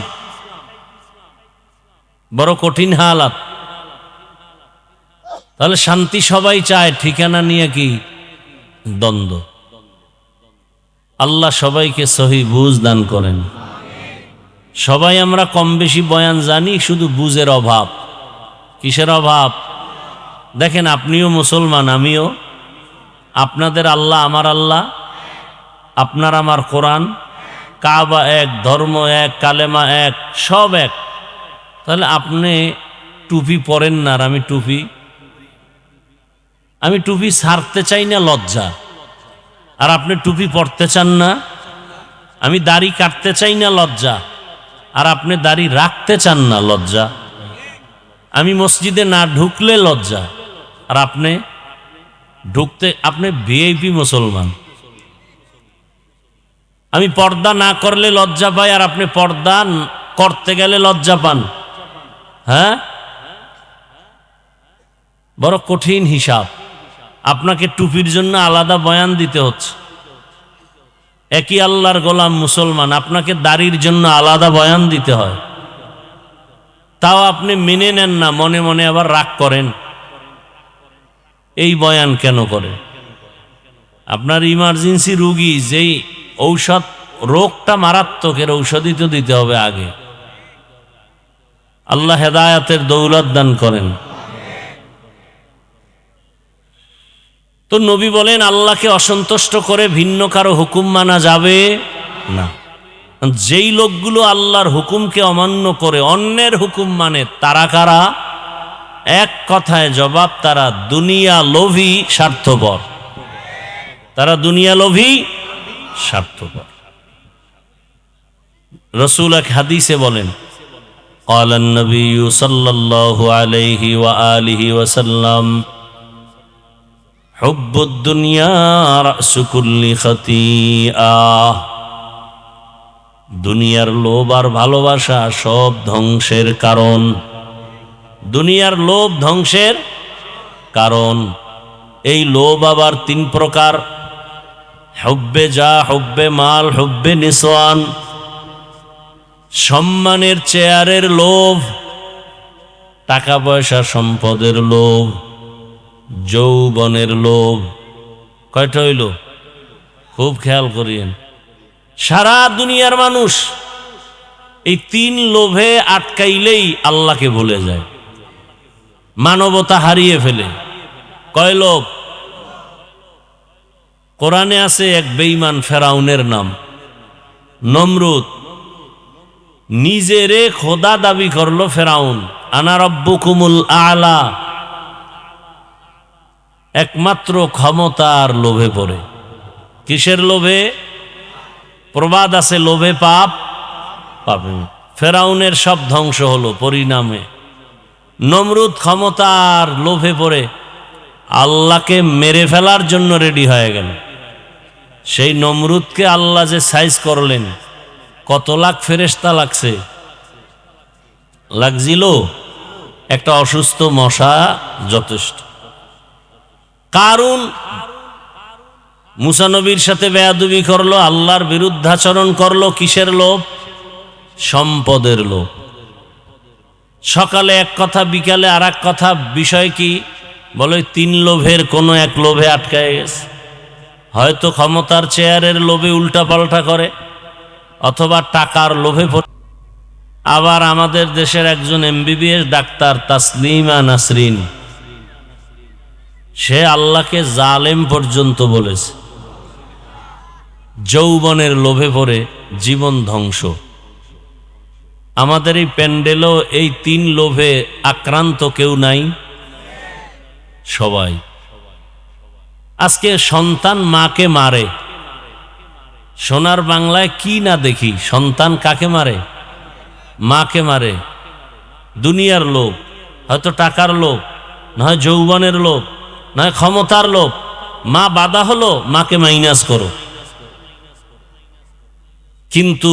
বড় কঠিন হালাত। তাহলে শান্তি সবাই চায়, ঠিকানা নিয়ে কি দ্বন্দ্ব? আল্লাহ সবাইকে সহি বুঝ দান করেন। সবাই আমরা কম বেশি বয়ান জানি, শুধু বুঝের অভাব। কিসের অভাব? দেখেন, আপনিও মুসলমান, আমিও। আপনাদের আল্লাহ আমার আল্লাহ, আপনার আমার কোরআন, কাবা এক, ধর্ম এক, কালেমা এক, সব এক। তাহলে আপনি টুপি পরেন না, আর আমি টুপি ছাড়তে চাই না, লজ্জা। আর আপনি টুপি পরতে চান না। আমি দাড়ি কাটতে চাই না, লজ্জা। আর আপনি দাড়ি রাখতে চান না, লজ্জা। আমি মসজিদে না ঢুকলে লজ্জা, আর আপনি ঢুকতে, আপনি ভিআইপি মুসলমান। আমি পর্দা না করলে লজ্জা পাই, আর আপনি পর্দা করতে গেলে লজ্জা পান। হ্যাঁ, বড় কঠিন হিসাব। আপনাকে টুপির জন্য আলাদা বয়ান দিতে হচ্ছে। একই আল্লাহর গোলাম মুসলমান, আপনাকে দাড়ির জন্য আলাদা বয়ান দিতে হয়। তাও আপনি মেনে নেন না, মনে মনে আবার রাগ করেন। এই বয়ান কেন করে? আপনার ইমার্জেন্সি রুগী, যেই ঔষধ, রোগটা মারাত্মক, এর ঔষধই তো দিতে হবে আগে। আল্লাহ হেদায়াতের দৌলত দান করেন। তো নবী বলেন আল্লাহকে অসন্তুষ্ট করে ভিন্ন কারো হুকুম মানা যাবে না। যেই লোকগুলো আল্লাহর হুকুমকে অমান্য করে অন্যের হুকুম মানে, তারা কারা? এক কথায় জবাব, তারা দুনিয়া লোভী, স্বার্থপর। তারা দুনিয়া লোভী, স্বার্থপর। রসূল এক হাদিসে বলেন, قال النبي صلى الله عليه وآله وسلم حب الدنيا رأس كل خطيئة দুনিয়ার লোভ আর ভালোবাসা সব ধ্বংসের কারণ। দুনিয়ার লোভ ধ্বংসের কারণ। এই লোভ আবার তিন প্রকার: হুব্বে যা, হুব্বে মাল, হুব্বে নিসওয়ান। সম্মানের চেয়ারের লোভ, টাকা পয়সা সম্পদের লোভ, যৌবনের লোভ। কয়টা হইল? খুব খেয়াল করিয়েন। সারা দুনিয়ার মানুষ এই তিন লোভে আটকাইলেই আল্লাহকে ভুলে যায়, মানবতা হারিয়ে ফেলে। কয় লোভ? কোরআনে আছে এক বেঈমান ফেরাউনের নাম নমরুদ। নিজেরে খোদা দাবি করলো ফেরাউন, আনা রব্বুকুমুল আলা। একমাত্র ক্ষমতার লোভে পড়ে। কিসের লোভে? প্রবাদ আছে, লোভে পাপ পাবে। ফেরাউনের সব ধ্বংস হলো পরিণামে। নমরুদ ক্ষমতার লোভে পড়ে আল্লাহকে মেরে ফেলার জন্য রেডি হয়ে গেল। সেই নমরুদকে আল্লাহ যে সাইজ করলেন, কত লাখ ফেরেশতা লাগছে? লাগছিল একটা অসুস্থ মশা যথেষ্ট। কারুন মুসা নবীর সাথে বেয়াদবি করলো, আল্লাহর বিরুদ্ধাচরণ করলো। কিসের লোভ? সম্পদের লোভ। সকালে এক কথা, বিকালে আর এক কথা। বিষয় কি? বলে তিন লোভের কোনো এক লোভে আটকায় গেছে। হয়তো ক্ষমতার চেয়ারের লোভে উল্টা পাল্টা করে, অথবা টাকার লোভে পড়ে। আবার আমাদের দেশের একজন MBBS ডাক্তার তাসলিমা নাসরিন, সে আল্লাহকে জালেম পর্যন্ত বলেছে। যৌবনের লোভে পড়ে জীবন ধ্বংস। আমাদের এই প্যান্ডেলও এই তিন লোভে আক্রান্ত কেউ নাই? সবাই। আজকে সন্তান মাকে মারে। সোনার বাংলায় কি না দেখি, সন্তান কাকে মারে? মাকে মারে। দুনিয়ার লোভ, হয়তো টাকার লোভ, নয় যৌবনের লোভ, নয় ক্ষমতার লোভ। মা বাধা হলো, মাকে মাইনাস করো। কিন্তু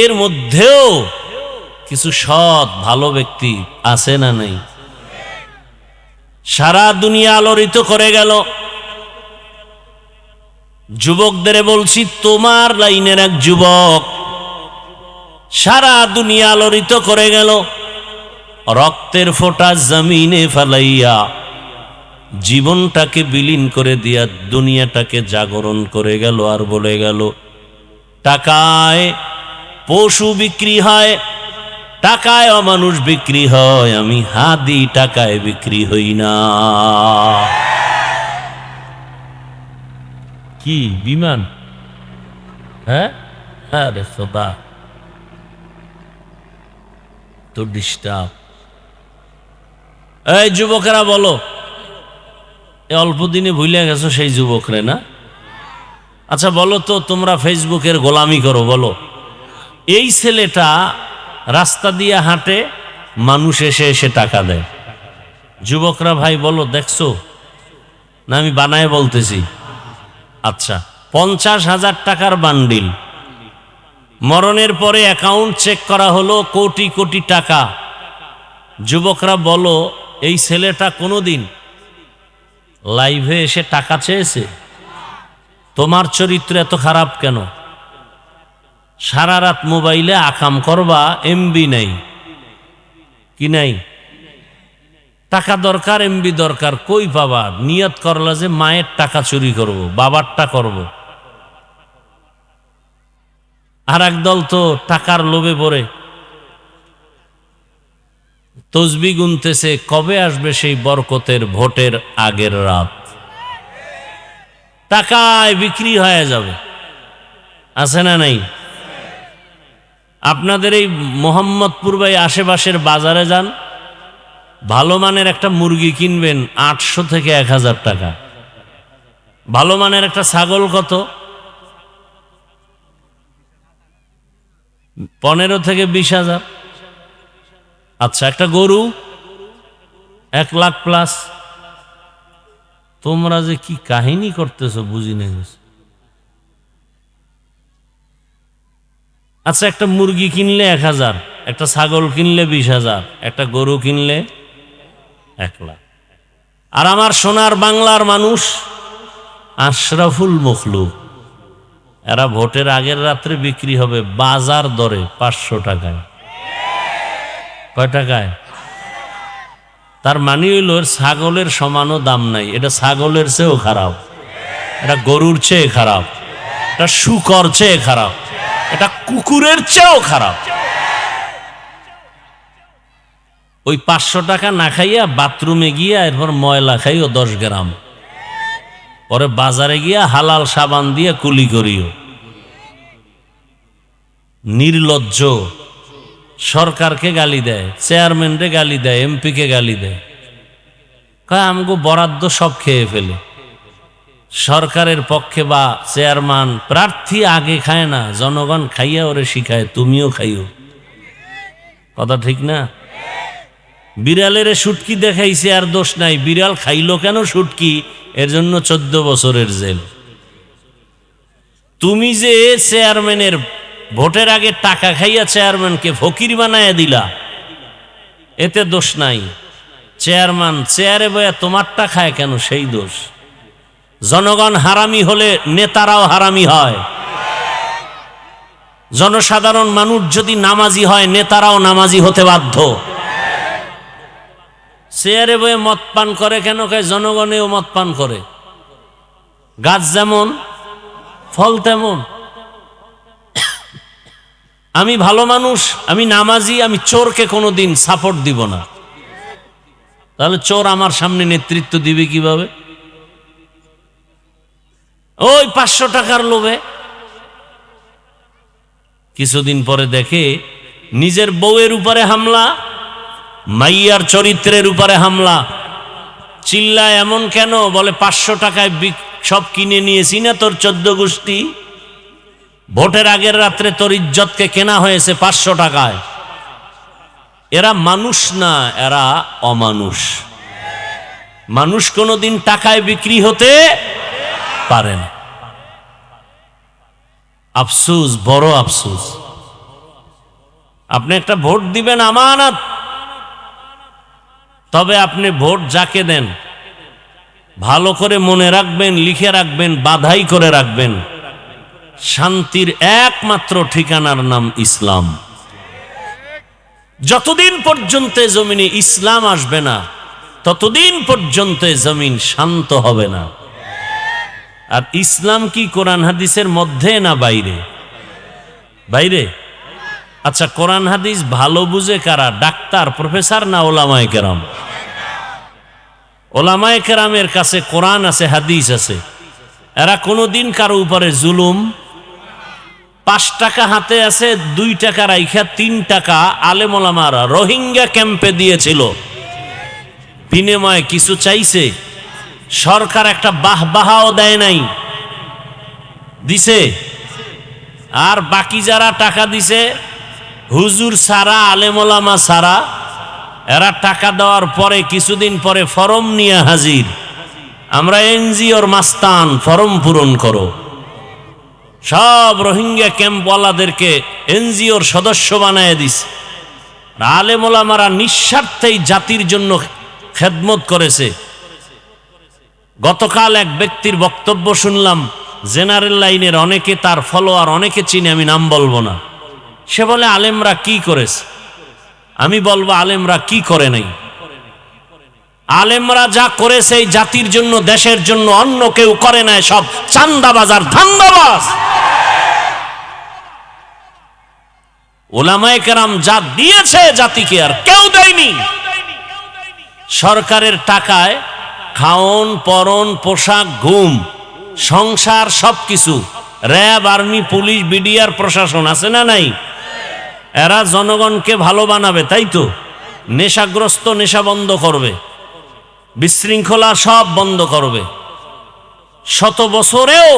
এর মধ্যেও কিছু সৎ ভালো ব্যক্তি আছে না নাই? সারা দুনিয়া আলোড়িত করে গেল। যুবকদের বলছি, তোমার লাইনের এক যুবক সারা দুনিয়া আলোড়িত করে গেল। রক্তের ফোঁটা জমিনে ফেলাইয়া জীবনটাকে বিলীন করে দিয়া দুনিয়াটাকে জাগরণ করে গেল। আর বলে গেল, টাকায় পশু বিক্রি হয়, টাকায় অমানুষ বিক্রি হয়, আমি হাদি টাকায় বিক্রি হই না। কি বিমান? হ্যাঁ, আরে খোদা, তো ডিস্টার্ব। এই যুবকেরা বলো, অল্প দিনে ভুলে গেছো সেই যুবকরে না? আচ্ছা বলো তো, তোমরা ফেসবুকের গোলামি করো, বলো এই ছেলেটা রাস্তা দিয়ে হাঁটে, মানুষ এসে এসে টাকা দেয়। যুবকরা ভাই বলো, দেখছো না? আমি বানায় বলতেছি। আচ্ছা, 50,000 টাকার বান্ডিল, মরণের পরে অ্যাকাউন্ট চেক করা হলো কোটি কোটি টাকা। যুবকরা বলো, এই ছেলেটা কোনোদিন লাইভে এসে টাকা চেয়েছে? তোমার চরিত্র এত খারাপ কেন? সারা রাত মোবাইলে আকাম করবা, এমবি নাই। কি নাই? টাকা দরকার, এমবি দরকার, কই পাবা? নিয়ত করলা যে মায়ের টাকা চুরি করব, বাবারটা করব। আর একদল তো টাকার লোভে পড়ে তসবি গুনতেছে, কবে আসবে সেই বরকতের ভোটের আগের রাত। টাকায় বিক্রি হয়ে যাবে। আছে না নাই? আপনাদের এই মোহাম্মদপুর বা আশেপাশের বাজারে যান, ভালো মানের একটা মুরগি কিনবেন 800 থেকে 1000 টাকা। ভালো মানের একটা ছাগল কত? 15 থেকে 20,000। আচ্ছা, একটা গরু 1 লাখ প্লাস। তোমরা যে কি কাহিনী করতেছো বুঝি না। আচ্ছা, একটা মুরগি কিনলে 1000, একটা ছাগল কিনলে 20,000, একটা গরু কিনলে 1 লাখ। আর আমার সোনার বাংলার মানুষ আশরাফুল মখলুক, এরা ভোটের আগের রাত্রে বিক্রি হবে বাজার দরে 500 টাকায়। কয় টাকায়? তার মানে হইল ছাগলের সমানও দাম নাই। এটা ছাগলের চেয়েও খারাপ, এটা গরুর চেয়ে খারাপ, এটা শুকর চেয়ে খারাপ, এটা কুকুরের চেয়েও খারাপ। ওই 500 টাকা না খাইয়া বাথরুমে গিয়া এরপর ময়লা খাইও 10 গ্রাম, পরে বাজারে গিয়া হালাল সাবান দিয়ে কুলি করিও। নির্লজ্জ, সরকারকে গালি দেয়, চেয়ারম্যানকে গালি দেয়, এমপিকে গালি দেয়, কয় আমগো বরাদ্দ সব খেয়ে ফেলে। সরকারের পক্ষে বা চেয়ারম্যান প্রার্থী আগে খায় না, জনগণ খাইয়া ওরে শিখায়, তুমিও খাইও। কথা ঠিক না? বিড়ালের শুটকি দেখাইছে আর দোষ নাই, বিড়াল খাইলো কেন শুটকি, এর জন্য 14 বছরের জেল। তুমি যে চেয়ারম্যানের ভোটের আগে টাকা খাইয়া চেয়ারম্যানকে ফকির বানায় দিলা, এতে দোষ নাই। চেয়ারম্যান চেয়ারে বয়া তোমারটা খায় কেন, সেই দোষ। জনগণ হারামি হলে নেতারাও হারামি হয়। জনসাধারণ মানুষ যদি নামাজি হয়, নেতারাও নামাজি হতে বাধ্য। চেয়ারে বয়ে মদ পান করে কেন, কয় জনগণেও মদ পান করে। গাছ যেমন ফল তেমন। আমি ভালো মানুষ, আমি নামাজি, আমি চোরকে কোনোদিন সাপোর্ট দিব না। তাহলে চোর আমার সামনে নেতৃত্ব দিবে কিভাবে? ওই 500 টাকার লোভে। কিছুদিন পরে দেখে নিজের বউয়ের উপরে হামলা, মাইয়ার চরিত্রের উপরে হামলা। চিল্লায় এমন কেন? বলে 500 টাকায় সব কিনে নিয়েছি না তোর 14 গোষ্ঠী। ভোটের আগের রাত্রে তোর ইজ্জতকে কেনা হয়েছে 500 টাকায়। এরা মানুষ না, এরা অমানুষ। মানুষ কোনোদিন টাকায় বিক্রি হতে পারে না। আফসোস, বড় আফসোস। আপনি একটা ভোট দিবেন আমানত, তবে আপনি ভোট যাকে দেন ভালো করে মনে রাখবেন, লিখে রাখবেন, বাধাই করে রাখবেন, শান্তির একমাত্র ঠিকানার নাম ইসলাম। যতদিন পর্যন্ত জমিনে ইসলাম আসবে না, ততদিন পর্যন্ত জমিন শান্ত হবে না। আর ইসলাম কি কোরআন হাদিসের মধ্যে না বাইরে? বাইরে। আচ্ছা, কোরআন হাদিস ভালো বুঝে কারা? ডাক্তার, প্রফেসর না ওলামায়ে কেরাম? ওলামায়ে কেরামের কাছে কোরআন আছে, হাদিস আছে। এরা কোনোদিন কারো উপরে জুলুম। 5 টাকা হাতে আছে, 2 টাকা রাইখা 3 টাকা আলেম ওলামারা রোহিঙ্গা ক্যাম্পে দিয়েছিল। বিনিময়ে কিছু চাইছে? সরকার একটা বাহবাহাও দেয় নাই, দিছে। আর বাকি যারা টাকা দিছে, হুজুর সারা, আলেম ওলামা সারা, এরা টাকা দেওয়ার পরে কিছুদিন পরে ফরম নিয়ে হাজির, আমরা এনজিওর মাস্তান, ফরম পূরণ করো। সব রোহিঙ্গা ক্যাম্পওয়ালাদেরকে এনজিওর সদস্য বানায় দিস। আলেম ওলামারা নিঃস্বার্থেই জাতির জন্য খেদমত করেছে। গতকাল এক ব্যক্তির বক্তব্য শুনলাম, জেনারেল লাইনের অনেকে তার ফলোয়ার, অনেকে চিনে, আমি নাম বলবো না। সে বলে আলেমরা কি করেছে? আমি বলবো আলেমরা কি করে নাই। আলেমরা যা করেছে এই জাতির জন্য, দেশের জন্য, অন্য কেউ করে নাই। সব চান্দাবাজ আর ধান্দাবাজ। ওলামায়ে কেরাম যা দিয়েছে জাতিকে আর কেউ দেয়নি। সরকারের টাকায় খাওন, পরন, পোশাক, ঘুম, সংসার, সবকিছু। র্যাব, আর্মি, পুলিশ, বিডিআর, প্রশাসন আছে না নাই? এরা জনগণকে ভালো বানাবে, তাই তো? নেশাগ্রস্ত নেশা বন্ধ করবে, বিশৃঙ্খলা সব বন্ধ করবে। 100 বছরেও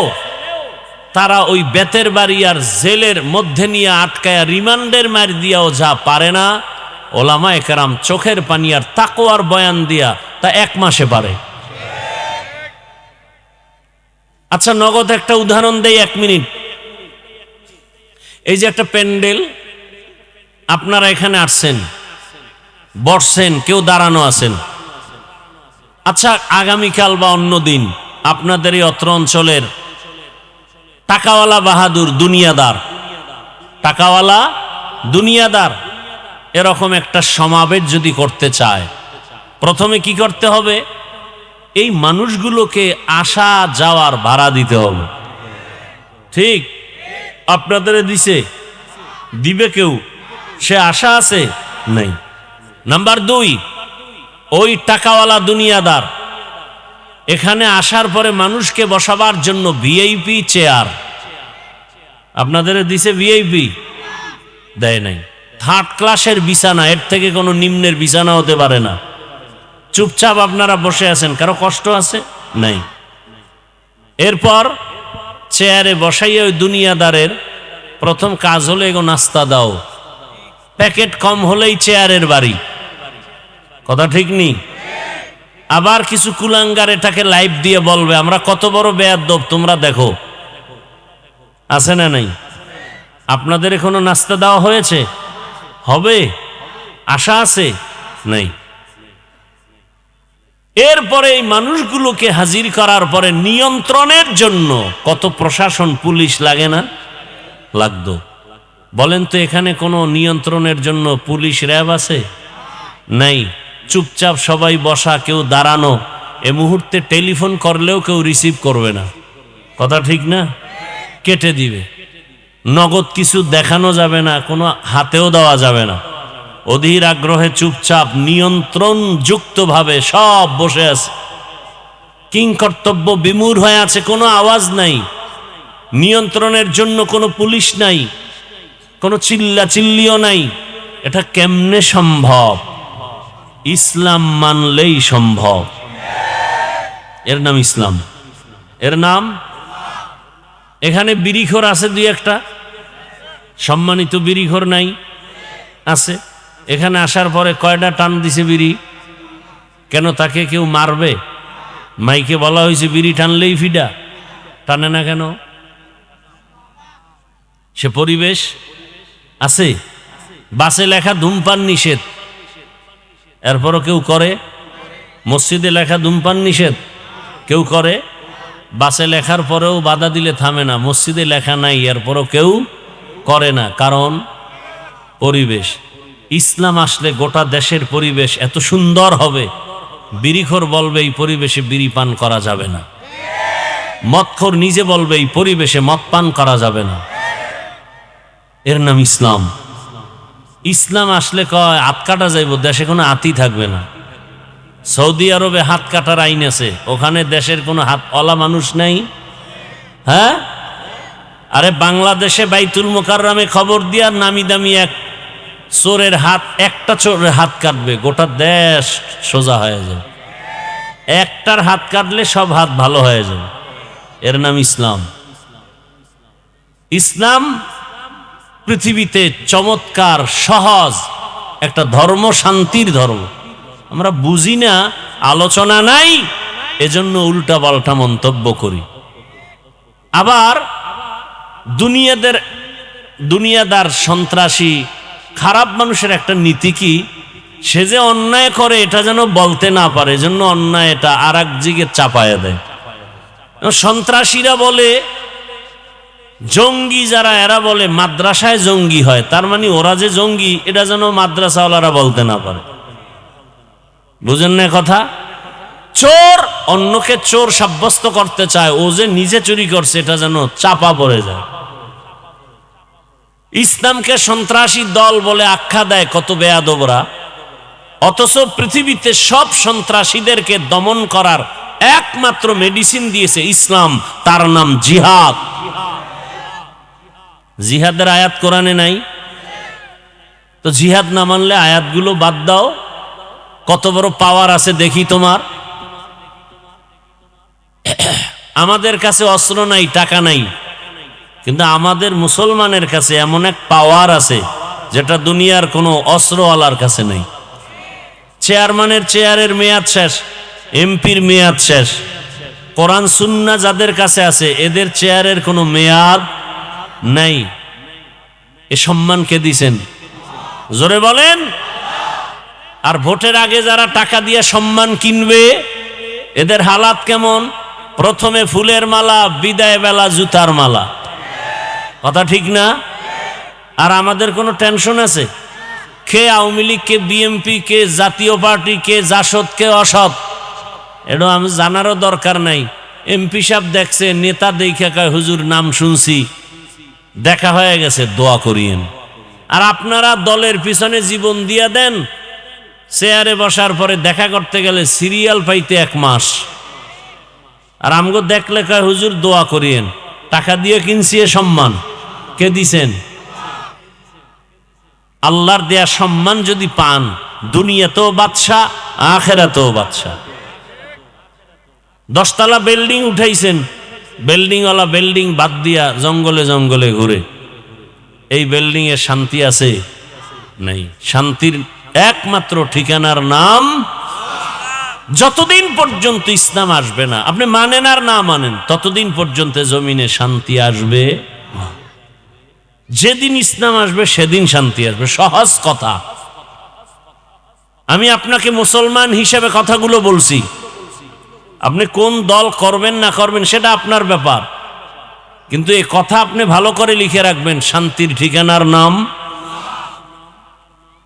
তারা ওই বেতের বাড়ি আর জেলের মধ্যে নিয়ে আটকায়া রিমান্ডের মার দিয়াও যা পারে না, ওলামায়ে কেরাম চোখের পানি আর তাকওয়ার বয়ান দিয়া তা 1 মাসে পারে। আচ্ছা নগদ একটা উদাহরণ দেই 1 মিনিট। এই যে একটা প্যান্ডেল, আপনারা এখানে আসছেন, বসছেন, কেউ দাঁড়ানো আছেন। আচ্ছা আগামীকাল বা অন্য দিন আপনাদের এই অত্র অঞ্চলের টাকাওয়ালা বাহাদুর দুনিয়াদার, টাকাওয়ালা দুনিয়াদার এরকম একটা সমাবেশ যদি করতে চায়, প্রথমে কি করতে হবে? এই মানুষগুলোকে আসা যাওয়ার ভাড়া দিতে হবে। ঠিক আপনাদের দিছে? দিবে কেউ? সে আশা আছে? নাই। নাম্বার 2, ওই টাকাওয়ালা দুনিয়াদার এখানে আসার পরে মানুষকে বসাবার জন্য ভিআইপি চেয়ার আপনাদের দিছে? ভিআইপি দেয় নাই। 3rd ক্লাসের বিছানা, এর থেকে কোনো নিম্নের বিছানা হতে পারে না। চুপচাপ আপনারা বসে আছেন, কারো কষ্ট আছে? নাই। এরপর চেয়ারে বসাইয়া ওই দুনিয়াদারের প্রথম কাজ হলো এগো নাস্তা দাও। প্যাকেট কম হলেই চেয়ারের বাড়ি, কথা ঠিক নেই? আবার কিছু কুলাঙ্গার এটাকে লাইভ দিয়ে বলবে আমরা কত বড় বেয়াদব তোমরা দেখো। আছে না নাই? আপনাদের এখনো নাস্তা দেওয়া হয়েছে? হবে? আশা আছে? নাই। এরপরে এই মানুষগুলোকে হাজির করার পরে নিয়ন্ত্রণের জন্য কত প্রশাসন, পুলিশ লাগে না? লাগতো। বলেন তো এখানে কোনো নিয়ন্ত্রণের জন্য পুলিশ, র্যাব আছে? নাই। চুপচাপ সবাই বসা, কেউ দাঁড়ানো। এ মুহূর্তে টেলিফোন করলেও কেউ রিসিভ করবে না, কথা ঠিক না? কেটে দিবে। নগদ কিছু দেখানো যাবে না, কোনো হাতেও দেওয়া যাবে না। অধীর আগ্রহে চুপচাপ নিয়ন্ত্রণ যুক্তভাবে সব বসে আছে, কিং কর্তব্য বিমূঢ় হয়ে আছে, কোনো আওয়াজ নাই। নিয়ন্ত্রণের জন্য কোনো পুলিশ নাই, কোনো চিল্লা চিল্লিও নাই। এটা কেমনে সম্ভব? ইসলাম মানলেই সম্ভব। এর নাম ইসলাম, এর নাম। এখানে বিড়িখোর আছে 2-1টা, সম্মানিত বিড়িখোর নাই? আছে। এখানে আসার পরে কয়টা টান দিছে বিড়ি? কেন তাকে কেউ মারবে? মাইকে বলা হয়েছে বিড়ি টানলেই ফিডা, টানে না কেন? সে পরিবেশ আছে। বাসে লেখা ধূমপান নিষেধ, এরপরও কেউ করে। মসজিদে লেখা ধূমপান নিষেধ, কেউ করে। বাসে লেখার পরেও বাধা দিলে থামে না। মসজিদে লেখা নাই, এরপরও কেউ করে না, কারণ পরিবেশ। ইসলাম আসলে গোটা দেশের পরিবেশ এত সুন্দর হবে, বিড়িখোর বলবে এই পরিবেশে বিড়ি পান করা যাবে না, মদখোর নিজে বলবে এই পরিবেশে মদ পান করা যাবে না। এর নাম ইসলাম। ইসলাম আসলে কয় হাত কাটা যাইব, দেশে কোনো হাতই থাকবে না। সৌদি আরবে হাত কাটার আইন আছে, ওখানে দেশের কোনো হাত ওলা মানুষ নাই। হ্যাঁ, আরে বাংলাদেশে বাইতুল মোকাররমে খবর দিয়ার নামি দামি এক চোরের হাত, একটা চোরের হাত কাটবে, গোটা দেশ সোজা হয়ে যাবে। একটার হাত কাটলে সব হাত ভালো হয়ে যাবে। এর নাম ইসলাম। ইসলাম পৃথিবীতে চমৎকার সহজ একটা ধর্ম, শান্তির ধর্ম। আমরা বুঝি না, আলোচনা নাই, এজন্য উল্টা পাল্টা মন্তব্য করি। আবার দুনিয়াদার সন্ত্রাসী খারাপ মানুষের একটা নীতি কি, সে যে অন্যায় করে এটা যেন বলতে না পারে, এজন্য অন্যায় এটা আর এক দিকে চাপায়া দেয়। সন্ত্রাসীরা বলে, জঙ্গি যারা এরা বলে মাদ্রাসায় জঙ্গি হয়, তার মানে ওরা যে জঙ্গি এটা যেন মাদ্রাসাওয়ালারা বলতে না পারে। বুঝেন না কথা? চোর অন্যকে চোর সাব্যস্ত করতে চায়, ও যে নিজে চুরি করছে এটা যেন চাপা পড়ে যায়। ইসলামকে সন্ত্রাসী দল বলে আখ্যা দেয় কত বেয়াদবরা, অথচ পৃথিবীতে সব সন্ত্রাসীদেরকে দমন করার একমাত্র মেডিসিন দিয়েছে ইসলাম, তার নাম জিহাদ। জিহাদের আয়াত কোরআনে নাই? তো জিহাদ না মানলে আয়াতগুলো বাদ দাও। কত বড় পাওয়ার আছে দেখি তোমার। আমাদের কাছে অস্ত্র নাই, টাকা নাই, কিন্তু আমাদের মুসলমানের কাছে এমন এক পাওয়ার আছে, যেটা দুনিয়ার কোনো অস্ত্রওয়ালার কাছে নেই। চেয়ারম্যানের চেয়ারের মেয়াদ শেষ, এমপির মেয়াদ শেষ, কোরআন সুন্নাহ যাদের কাছে আছে এদের চেয়ারের কোনো মেয়াদ নাই। এ সম্মান কে দিছেন? জোরে বলেন। আর ভোটের আগে যারা টাকা দিয়ে সম্মান কিনবে এদের হালাত কেমন? প্রথমে ফুলের মালা, বিদায় বেলা জুতার মালা। কথা ঠিক না? আর আমাদের কোনো টেনশন আছে? কে আওয়ামী লীগ, কে বিএনপি, কে জাতীয় পার্টি, কে জাসদ, কে অসৎ, এটা আমি জানারও দরকার নাই। এমপি সাহেব দেখছে, নেতা দেখে কয় হুজুর নাম শুনছি, দেখা হয়ে গেছে, দোয়া করিয়েন। আর আপনারা দলের পিছনে জীবন দিয়া দেন, চেয়ারে বসার পরে দেখা করতে গেলে সিরিয়াল পাইতে 1 মাস। আর আমগো দেখলে কয় হুজুর দোয়া করিয়েন। টাকা দিয়ে কিনছি এ সম্মান, কে দিছেন? আল্লাহর দেয়া সম্মান যদি পান, দুনিয়াতেও বাদশা, আখিরাতেও বাদশা। 10 তলা বিল্ডিং উঠাইছেন, বিল্ডিংওয়ালা বিল্ডিং বাদ দিয়া জঙ্গলে জঙ্গলে ঘুরে, এই বিল্ডিং এ শান্তি আছে? নাই। শান্তির একমাত্র ঠিকানার নাম, যতদিন পর্যন্ত ইসলাম আসবে না, আপনি মানেন আর না মানেন, ততদিন পর্যন্ত জমিনে শান্তি আসবে না। যেদিন ইসলাম আসবে সেদিন শান্তি আসবে। সহজ কথা। আমি আপনাকে মুসলমান হিসেবে কথাগুলো বলছি, আপনি কোন দল করবেন না করবেন সেটা আপনার ব্যাপার, কিন্তু এই কথা আপনি ভালো করে লিখে রাখবেন, শান্তির ঠিকানার নাম